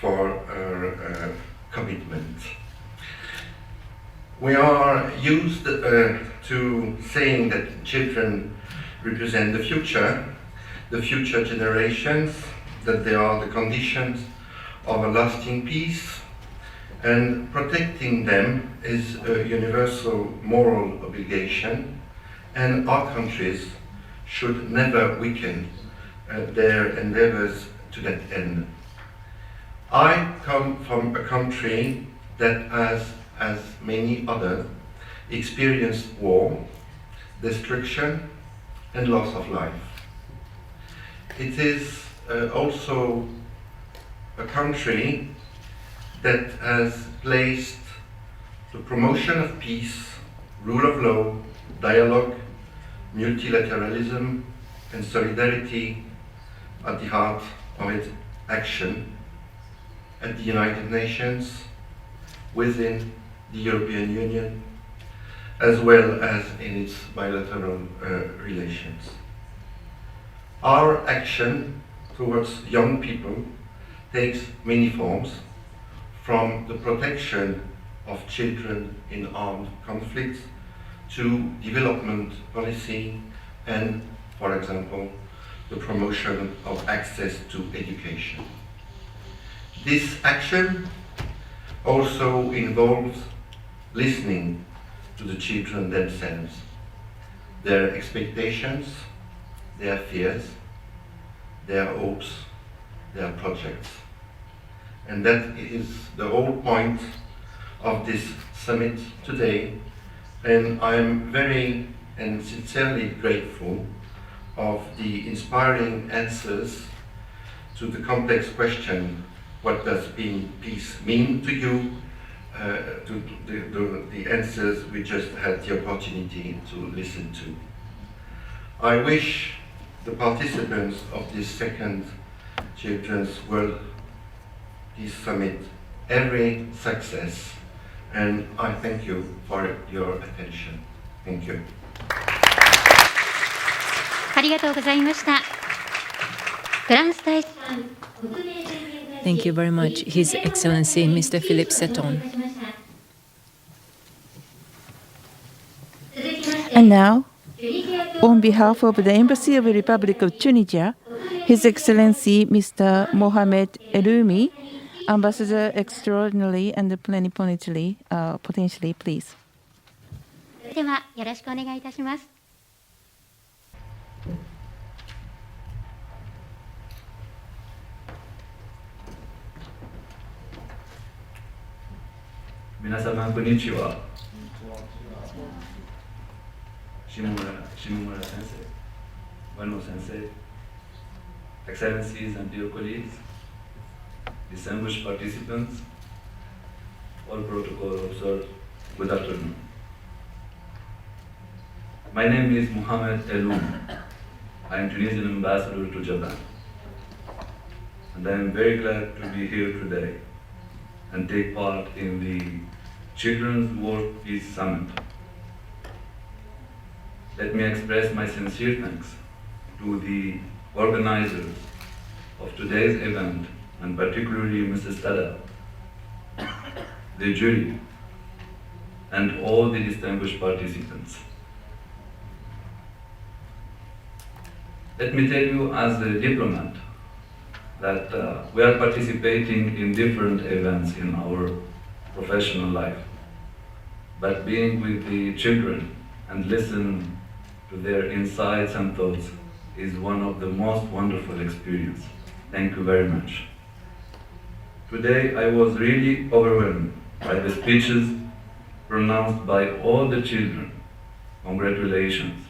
for her commitment. We are used to saying that children represent the future generations, that they are the conditions of a lasting peace, and protecting them is a universal moral obligation, and our countries should never weaken their endeavors to that end. I come from a country that has, as many others, experienced war, destruction, and loss of life. It is also a country that has placed the promotion of peace, rule of law, dialogue, multilateralism, and solidarity at the heart of its action at the United Nations, within the European Union, as well as in its bilateral relations. Our action towards young people takes many forms, from the protection of children in armed conflicts to development policy and, for example, the promotion of access to education. This action also involves listening to the children themselves, their expectations, their fears, their hopes, their projects. And that is the whole point of this summit today, and I'm very and sincerely grateful of the inspiring answers to the complex question, what does peace mean to you, to the answers we just had the opportunity to listen to. I wish the participants of this second Children's World Peace Summit every success, and I thank you for your attention. Thank you. ありがとうございました。フランス大使館 Thank you very much, His Excellency Mr. Philippe Seton. And now, on behalf of the Embassy of the Republic of Tunisia, His Excellency Mr. Mohamed Eloumi, Ambassador Extraordinary and Plenipotentiary, potentially, please. ではよろしくお願いいたします。皆様こんにちは。下村先生、上野先生、Excellencies and dear colleagues, distinguished participants, all protocol observed, good afternoon. My name is Mohamed Eloumi. I am Tunisian ambassador to Japan, and I am very glad to be here today and take part in the Children's World Peace Summit. Let me express my sincere thanks to the organizers of today's event, and particularly Mrs. Tada, the jury, and all the distinguished participants. Let me tell you as a diplomat that we are participating in different events in our professional life, but being with the children and listen to their insights and thoughts is one of the most wonderful experiences. Thank you very much. Today I was really overwhelmed by the speeches pronounced by all the children. Congratulations.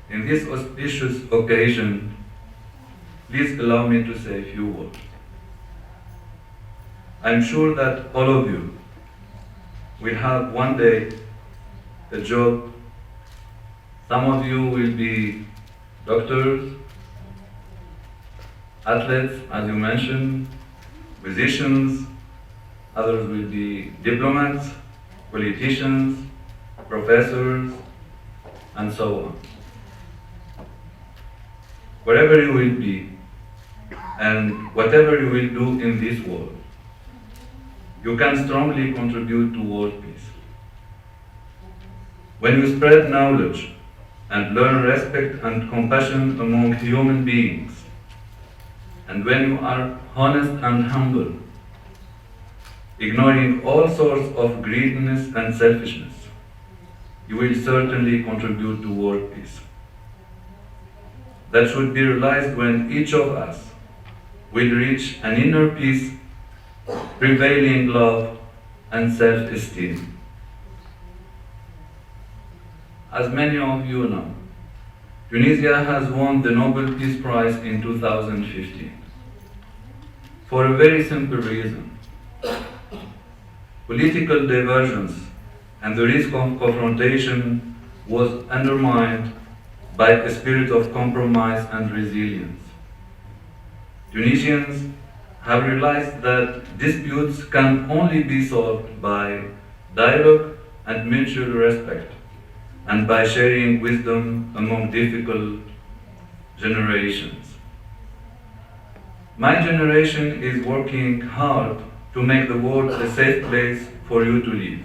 In this auspicious occasion, please allow me to say a few words. I'm sure that all of you will have one day a job. Some of you will be doctors, athletes, as you mentioned, musicians, others will be diplomats, politicians, professors, and so on. Wherever you will be, and whatever you will do in this world, you can strongly contribute to world peace. When you spread knowledge and learn respect and compassion among human beings, and when you are honest and humble, ignoring all sorts of greediness and selfishness, you will certainly contribute to world peace. That should be realized when each of us will reach an inner peace, prevailing love and self-esteem. As many of you know, Tunisia has won the Nobel Peace Prize in 2015 for a very simple reason. Political divergence and the risk of confrontation was undermined by a spirit of compromise and resilience. Tunisians have realized that disputes can only be solved by dialogue and mutual respect, and by sharing wisdom among difficult generations. My generation is working hard to make the world a safe place for you to live.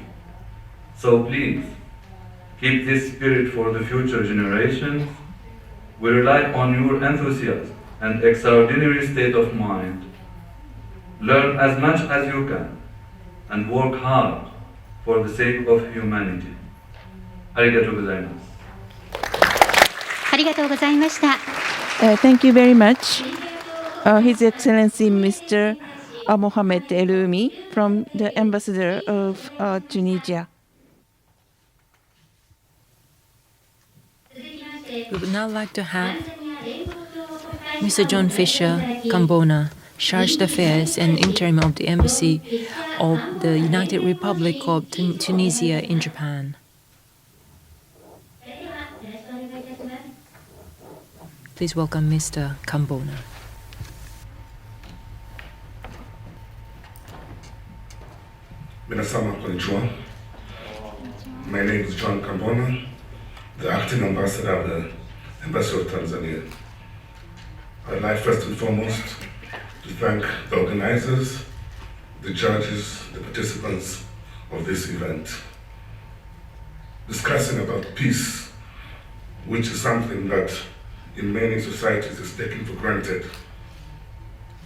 So please, keep this spirit for the future generations. We rely on your enthusiasm and extraordinary state of mind. Learn as much as you can and work hard for the sake of humanity. ありがとうございます。ありがとうございました。Thank you very much, His Excellency Mr. Mohamed Eloumi from the Ambassador of Tunisia. We would now like to have Mr. John Fisher Kambona, Chargé d'Affaires and Interim of the Embassy of the United Republic of Tunisia in Japan. Please welcome Mr. Kambona. Minasama konnichiwa. My name is John Kambona, the acting ambassador of the Embassy of Tanzania. I'd like first and foremost to thank the organizers, the judges, the participants of this event. Discussing about peace, which is something that in many societies is taken for granted,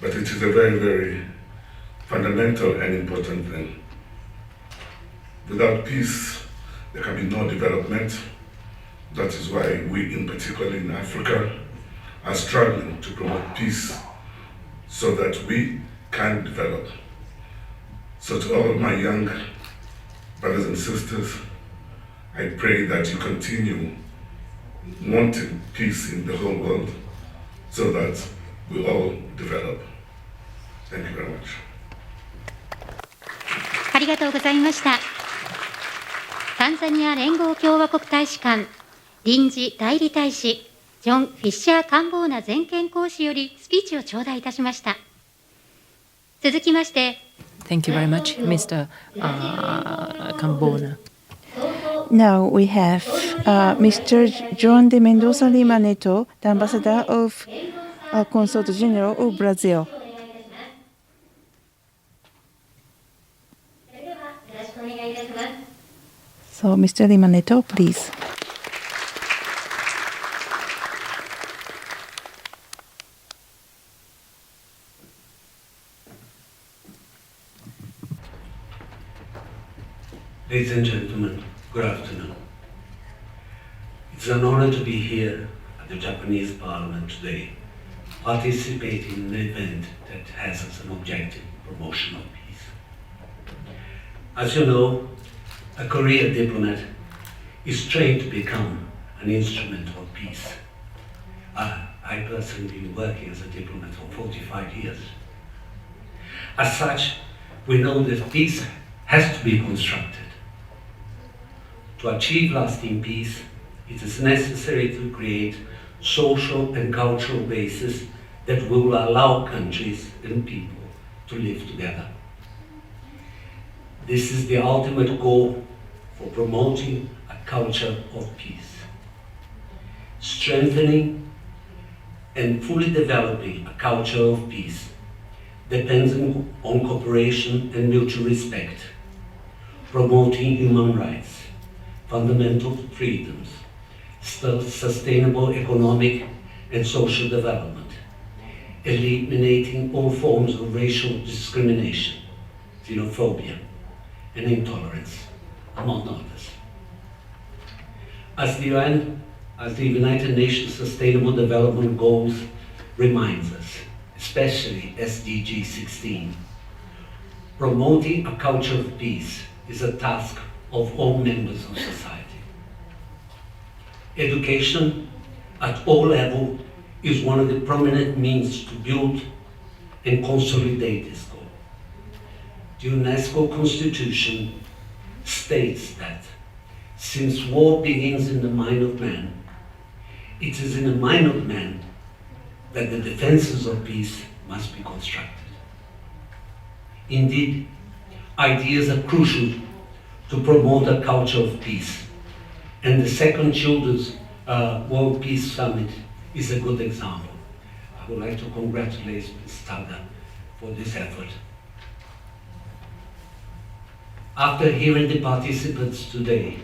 but it is a very, very fundamental and important thing. Without peace, there can be no development. That is why we, in particular in Africa, are struggling to promote peace so that we can develop. So to all my young brothers and sisters, I pray that you continue wanting peace in the whole world so that we all develop. Thank you very much. ありがとうございました。タンザニア連合共和国大使館臨時代理大使ジョン・フィッシャー・カンボーナ全権公使よりスピーチを頂戴いたしました。続きまして Thank you very much, Mr. Kambona. Now we have Mr. John de Mendoza Lima Neto, the ambassador of Consul General of Brazil. So, Mr. Lima Neto, please. Ladies and gentlemen, good afternoon. It's an honor to be here at the Japanese Parliament today, participating in an event that has as an objective promotion of peace. As you know, a career diplomat is trained to become an instrument of peace. I personally been working as a diplomat for 45 years. As such, we know that peace has to be constructed. To achieve lasting peace, it is necessary to create social and cultural bases that will allow countries and people to live together. This is the ultimate goal for promoting a culture of peace. Strengthening and fully developing a culture of peace depends on cooperation and mutual respect, promoting human rights, fundamental freedoms, sustainable economic and social development, eliminating all forms of racial discrimination, xenophobia, and intolerance, among others. As the United Nations Sustainable Development Goals reminds us, especially SDG 16, promoting a culture of peace is a task of all members of society. Education at all levels is one of the prominent means to build and consolidate this goal. The UNESCO Constitution states that since war begins in the mind of man, it is in the mind of man that the defenses of peace must be constructed. Indeed, ideas are crucial to promote a culture of peace, and the second Children's World Peace Summit is a good example. I would like to congratulate Ms. Tada for this effort. After hearing the participants today,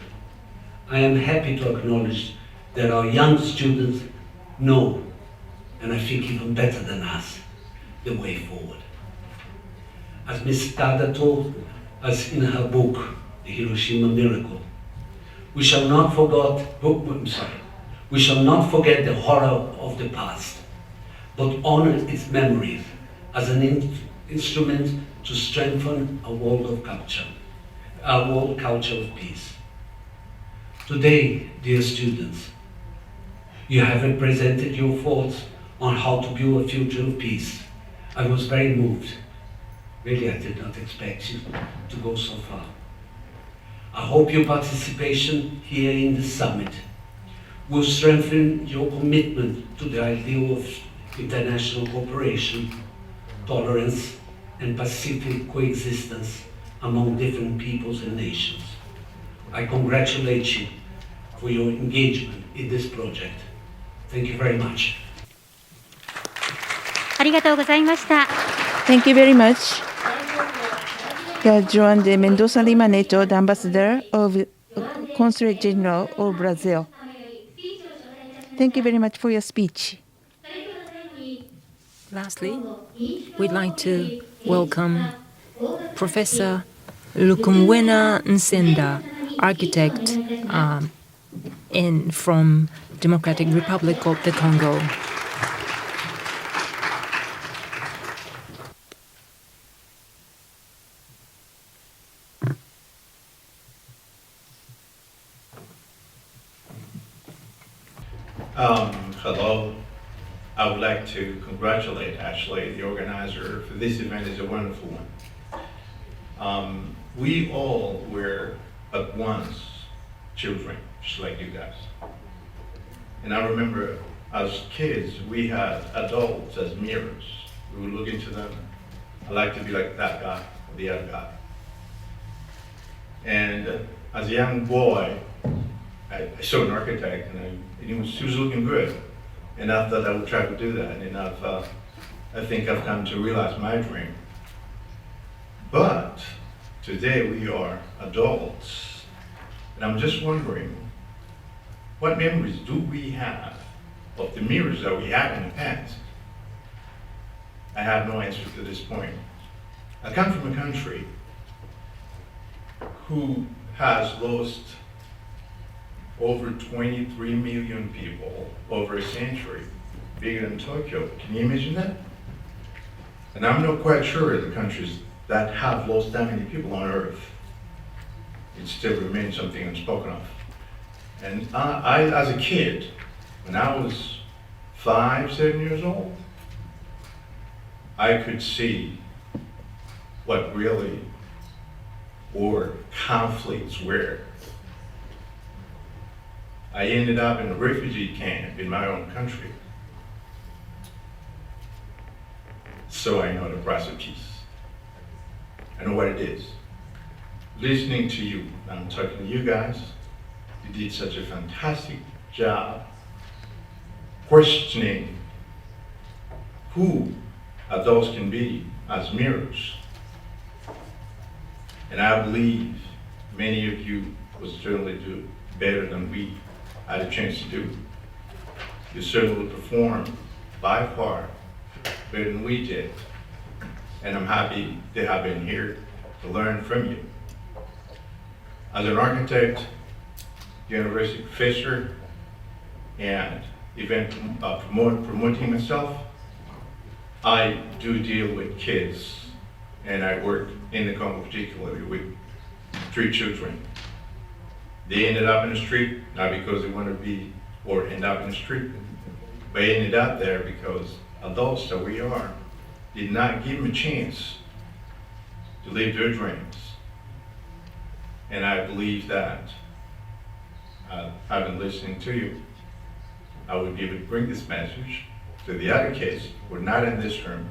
I am happy to acknowledge that our young students know, and I think even better than us, the way forward. As Ms. Tada told us in her book, The Hiroshima Miracle, we shall not forget the horror of the past, but honor its memories as an instrument to strengthen a world culture of peace. Today, dear students, you have presented your thoughts on how to build a future of peace I was very moved. Really, I did not expect you to go so far. I hope your participation here in the summit will strengthen your commitment to the ideal of international cooperation, tolerance, and pacific coexistence among different peoples and nations. I congratulate you for your engagement in this project. Thank you very much. ありがとうございました。 Thank you very much. João de Mendoza Lima Neto, the Ambassador of Consulate General of Brazil. Thank you very much for your speech. Lastly, we'd like to welcome Professor Lukumwena Nsenda, architect from Democratic Republic of the Congo. Hello. I would like to congratulate actually the organizer for this event. Is a wonderful one. We all were at once children, just like you guys. And I remember as kids, we had adults as mirrors. We would look into them. I like to be like that guy or the other guy. And as a young boy, I saw an architect and he was looking good. And I thought I would try to do that. And I think I've come to realize my dream. But today we are adults. And I'm just wondering, what memories do we have of the mirrors that we had in the past? I have no answer to this point. I come from a country who has lost over 23 million people over a century, bigger than Tokyo. Can you imagine that? And I'm not quite sure the countries that have lost that many people on Earth, it still remains something unspoken of. And I, as a kid, when I was 5, 7 years old, I could see what really war conflicts were. I ended up in a refugee camp in my own country. So I know the price of peace. I know what it is. Listening to you, I'm talking to you guys, you did such a fantastic job questioning who adults can be as mirrors. And I believe many of you will certainly do better than we had a chance to do. You certainly performed by far better than we did. And I'm happy to have been here to learn from you. As an architect, university professor, and event promoting myself, I do deal with kids, and I work in the Congo particularly with 3 children. They ended up in the street, not because they want to be or end up in the street, but they ended up there because adults that we are did not give them a chance to live their dreams. And I believe that I've been listening to you. I would be able to bring this message to the other kids who are not in this room,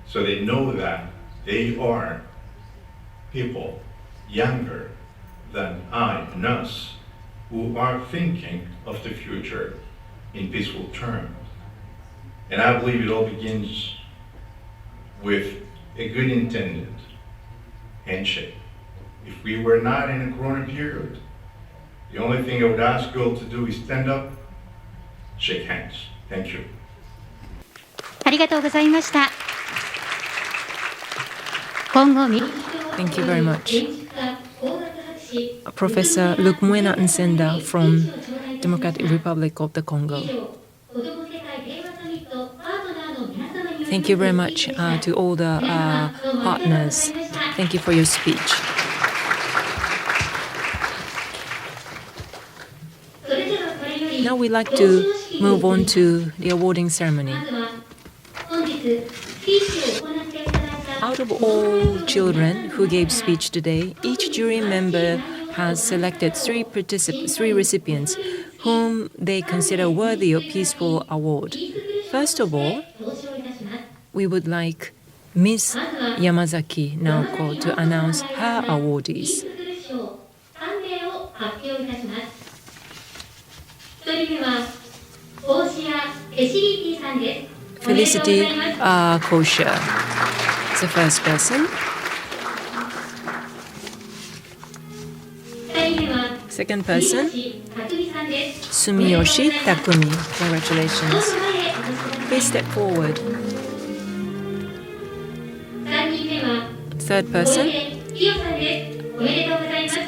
so they know that they are people younger than I and us who are thinking of the future in peaceful terms. And I believe it all begins with a good intended handshake. If we were not in a corona period, the only thing I would ask you all to do is stand up, shake hands. Thank you. ありがとうございました。今後民主党 Thank you very much. Professor Lukumwena Nsenda from Democratic Republic of the Congo. Thank you very much to all the partners. Thank you for your speech. Now we'd like to move on to the awarding ceremony. Out of all children who gave speech today, each jury member has selected three recipients whom they consider worthy of Peaceful Award. First of all, we would like Ms. Yamazaki Naoko to announce her awardees. Felicity Kosher is the first person. Second person, Sumiyoshi Takumi. Congratulations. Please step forward. Third person,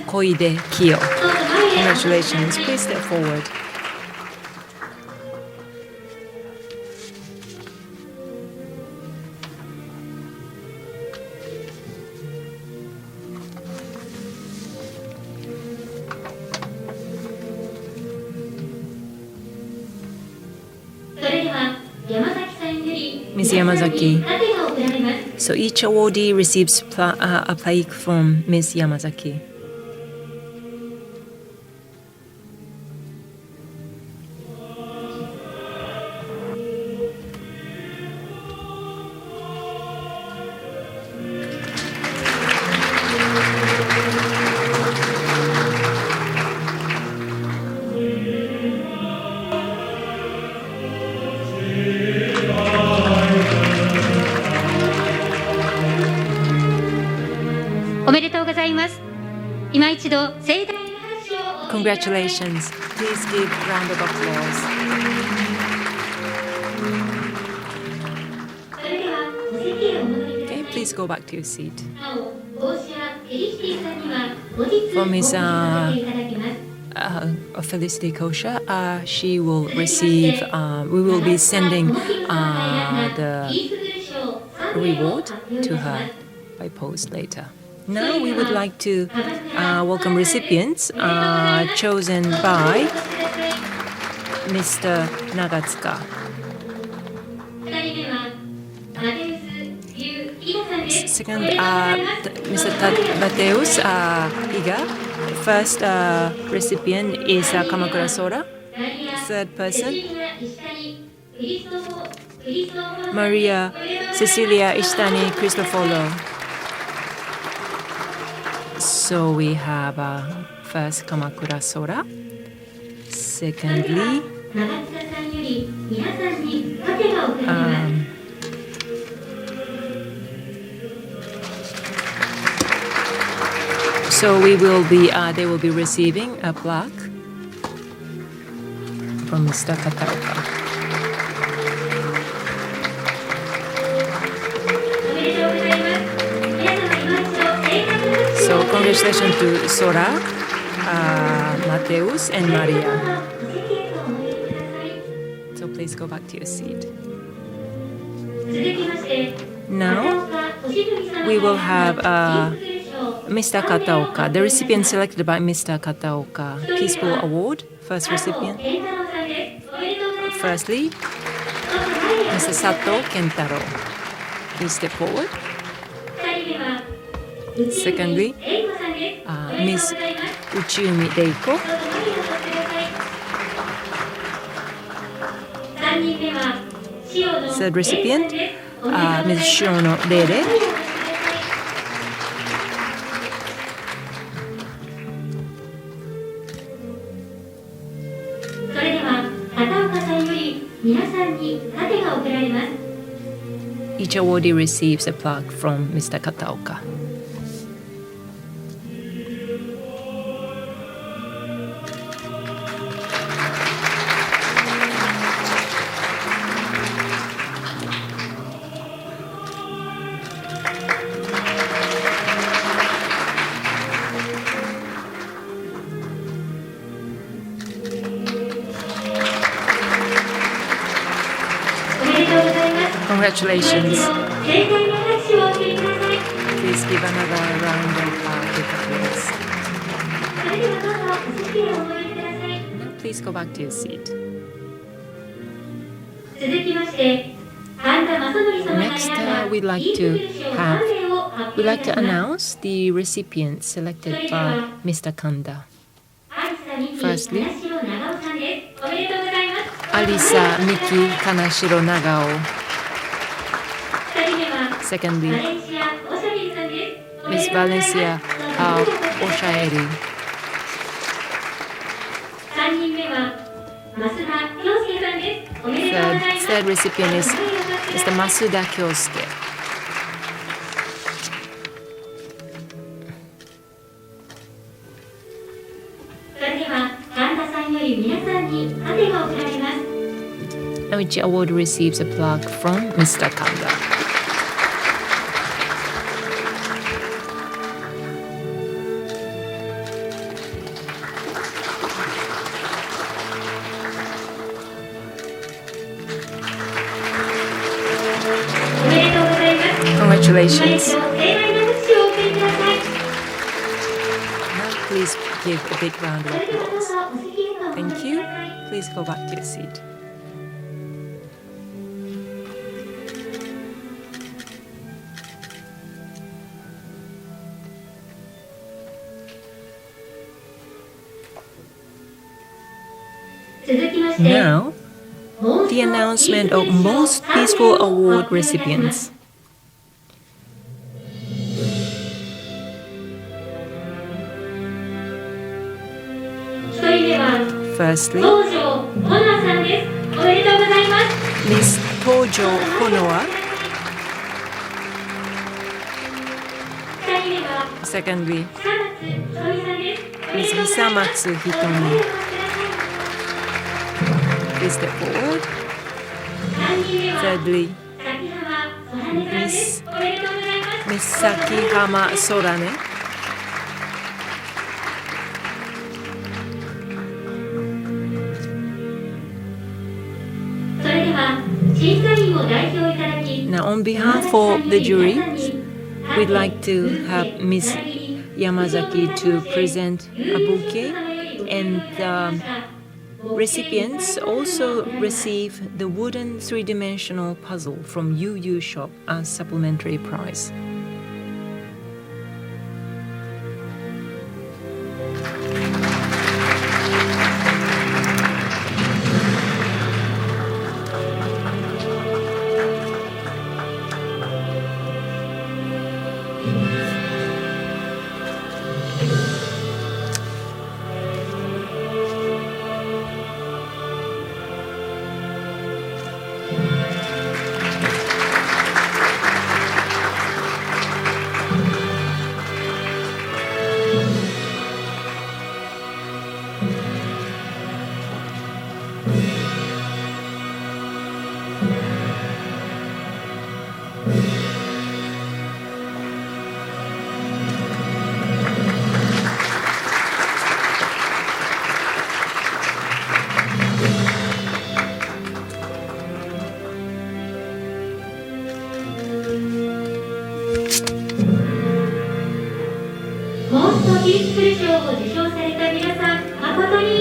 Koide Kiyo. Congratulations. Please step forward. Ms. Yamazaki. So each awardee receives a plaque from Ms. Yamazaki. Congratulations. Please give a round of applause. Okay, please go back to your seat. For Ms. Felicity Kosher, she will receive, we will be sending the reward to her by post later. Now we would like to welcome recipients chosen by Mr. Nagatsuka. Second, Mr. Mateus Iga. First recipient is Kamakura Sora. Third person, Maria Cecilia Ishtani Cristoforo. So we have first Kamakura Sora. Secondly, so we will be they will be receiving a plaque from Mr. Kataoka. So congratulations to Sora, Mateus, and Maria. So please go back to your seat. Now we will have Mr. Kataoka, the recipient selected by Mr. Kataoka, Peaceful Award, first recipient. Firstly, Mr. Sato Kentaro. Please step forward. Secondly, Ms. Uchiumi Reiko. Third recipient, Ms. Shiono Rere. Each awardee receives a plaque from Mr. Kataoka. Congratulations. Please give another round of applause. Now please go back to your seat. Next, we'd like to announce the recipients selected by Mr. Kanda. Firstly, Alisa Miki Kanashiro Nagao. Secondly, Miss Valencia Oshaeri. Third recipient is Mr. Masuda Kyosuke. And which award receives a plaque from Mr. Kanda. Congratulations. Now please give a big round of applause. Thank you. Please go back to your seat. Now, the announcement of Most Peaceful Award recipients. Firstly, Miss Tojo Honoa. Secondly, Miss Hisamatsu Hitomi. Please step forward. Thirdly, Miss Sakihama Sorane. Now, on behalf of the jury, we'd like to have Miss Yamazaki to present a bouquet, and recipients also receive the wooden three-dimensional puzzle from UU Shop as supplementary prize.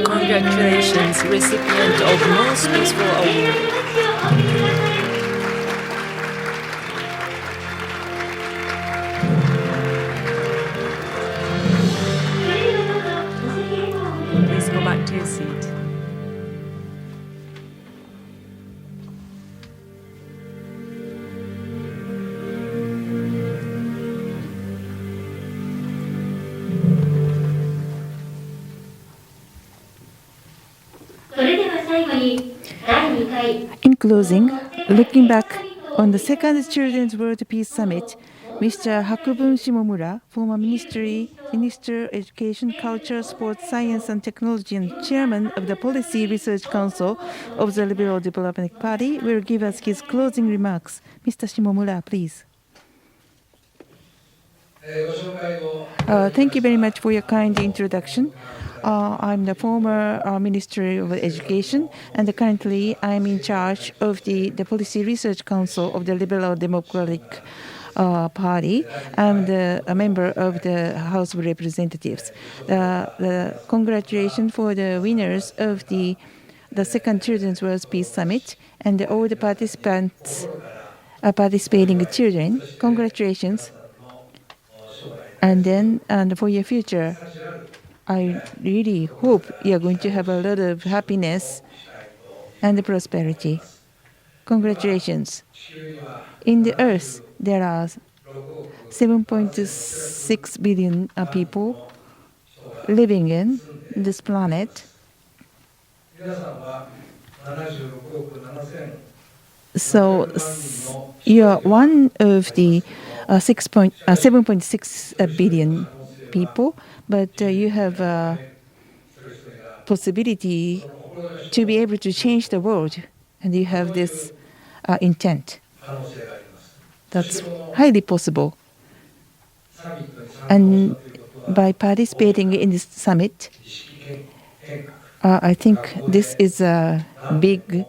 Congratulations, recipient of Most Peaceful Award. Please go back to your seat. In closing, looking back on the second Children's World Peace Summit, Mr. Hakubun Shimomura, former Minister Education, Culture, Sports, Science and Technology and Chairman of the Policy Research Council of the Liberal Democratic Party, will give us his closing remarks. Mr. Shimomura, please. Thank you very much for your kind introduction. I'm the former Minister of Education, and currently I'm in charge of the Policy Research Council of the Liberal Democratic Party and a member of the House of Representatives. The congratulations for the winners of the second Children's World Peace Summit and all the participants participating children. Congratulations. And then, for your future, I really hope you are going to have a lot of happiness and prosperity. Congratulations. In the earth, there are 7.6 billion people living in this planet. So you are one of the 7.6 billion people, but you have a possibility to be able to change the world, and you have this intent. That's highly possible. And by participating in this summit, I think this is a big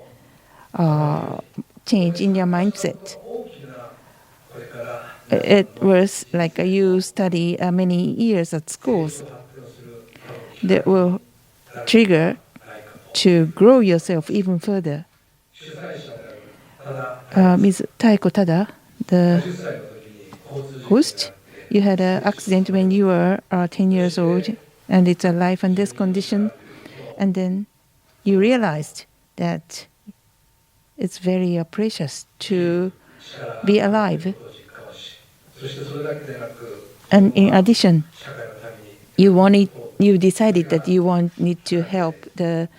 change in your mindset. It was like you study many years at schools that will trigger to grow yourself even further. Ms. Taiko Tada, the host, you had an accident when you were 10 years old, and it's a life and death condition, and then you realized that it's very precious to be alive. And in addition, you decided that you need to help the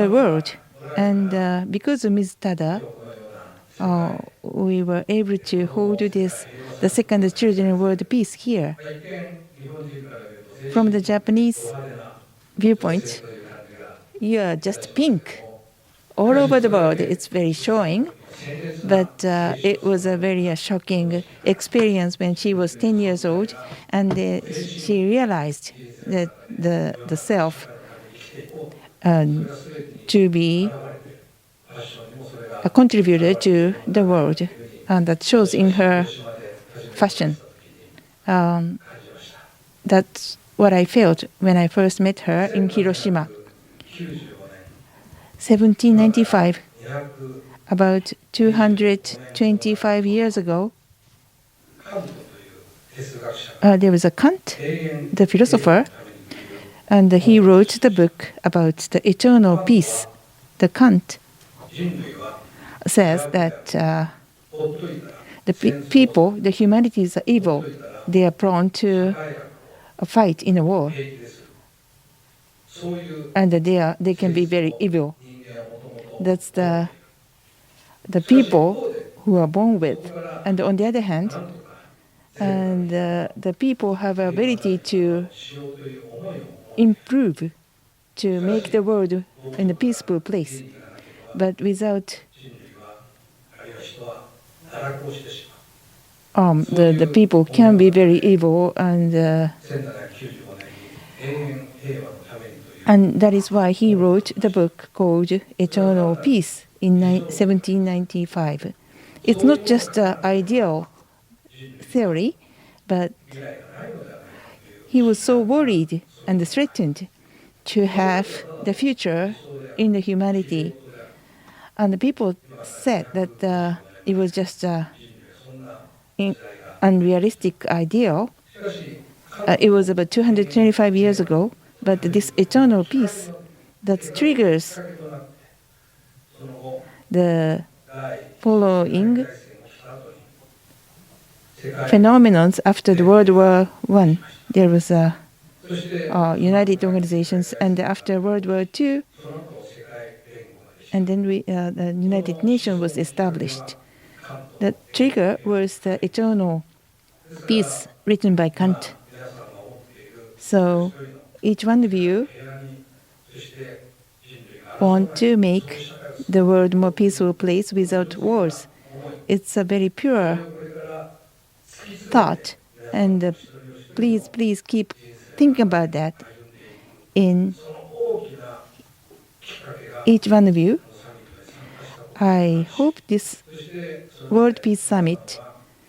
world, and because of Ms. Tada, we were able to hold the second Children World Peace here. From the Japanese viewpoint, you are just pink all over the world. It's very showing, but it was a very shocking experience when she was 10 years old, and she realized that the self to be a contributor to the world, and that shows in her fashion. That's what I felt when I first met her in Hiroshima. 1795, about 225 years ago, there was a Kant, the philosopher, and he wrote the book about the eternal peace. The Kant says that the people, the humanity is evil. They are prone to a fight in a war, and they can be very evil. That's the people who are born with. And on the other hand, and the people have the ability to improve, to make the world in a peaceful place. But without the people can be very evil, and that is why he wrote the book called Eternal Peace in 1795. It's not just an ideal theory, but he was so worried and threatened to have the future in the humanity. And the people said that it was just an unrealistic ideal. It was about 225 years ago, but this eternal peace that triggers the following phenomenons after the World War I. There was United Organizations, and after World War II, and then the United Nations was established. The trigger was the eternal peace written by Kant. So each one of you want to make the world a more peaceful place without wars. It's a very pure thought, and please keep thinking about that in each one of you. I hope this World Peace Summit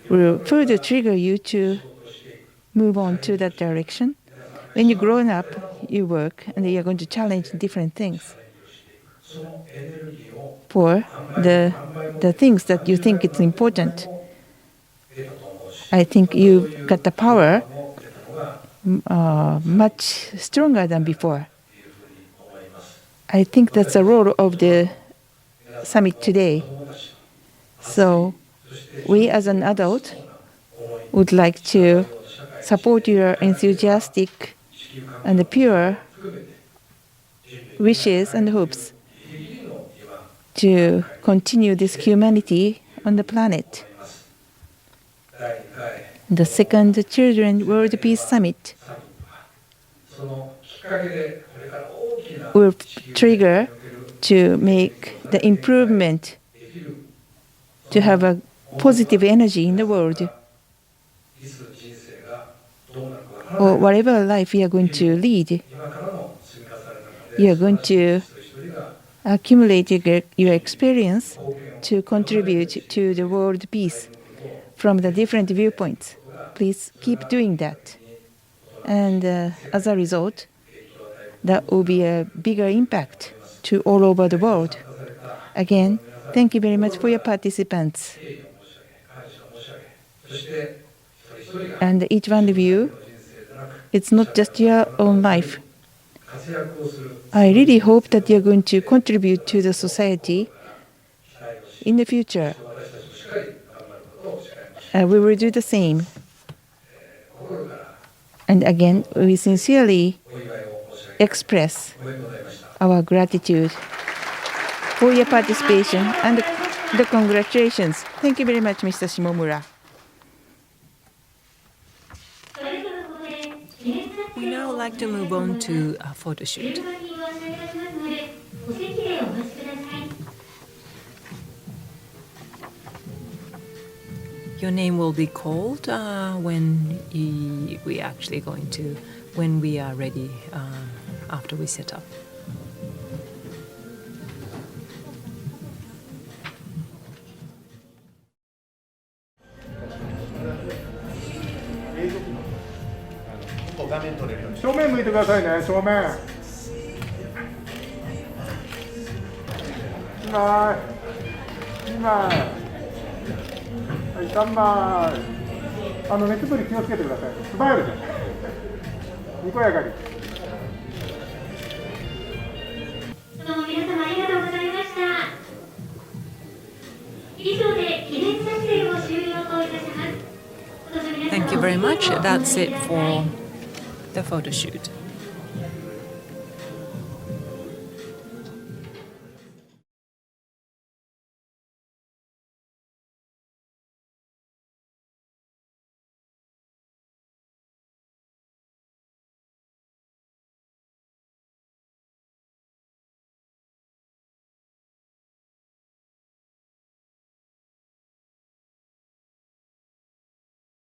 will further trigger you to move on to that direction. When you grow up, you work, and you're going to challenge different things. for the things that you think it's important. I think you got the power much stronger than before. I think that's the role of the summit today. So we as an adult would like to support your enthusiastic and pure wishes and hopes to continue this humanity on the planet. The second Children World Peace Summit will trigger to make the improvement, to have a positive energy in the world. Or whatever life you are going to lead, you are going to accumulate your experience to contribute to the world peace from the different viewpoints. Please keep doing that. And as a result, that will be a bigger impact to all over the world. Again, thank you very much for your participants. And each one of you, it's not just your own life. I really hope that you're going to contribute to the society in the future. We will do the same. And again, we sincerely express our gratitude for your participation and the congratulations. Thank you very much, Mr. Shimomura. We now like to move on to a photo shoot. Your name will be called when we are ready after we set up.正面向いてくださいね、正面。2枚。2枚。はい、3枚。目つぶり気をつけてください。スマイルで。にこやかに。どうも皆様ありがとうございました。以上で記念撮影を終了といたします。 Thank you very much. That's it for the photo shoot.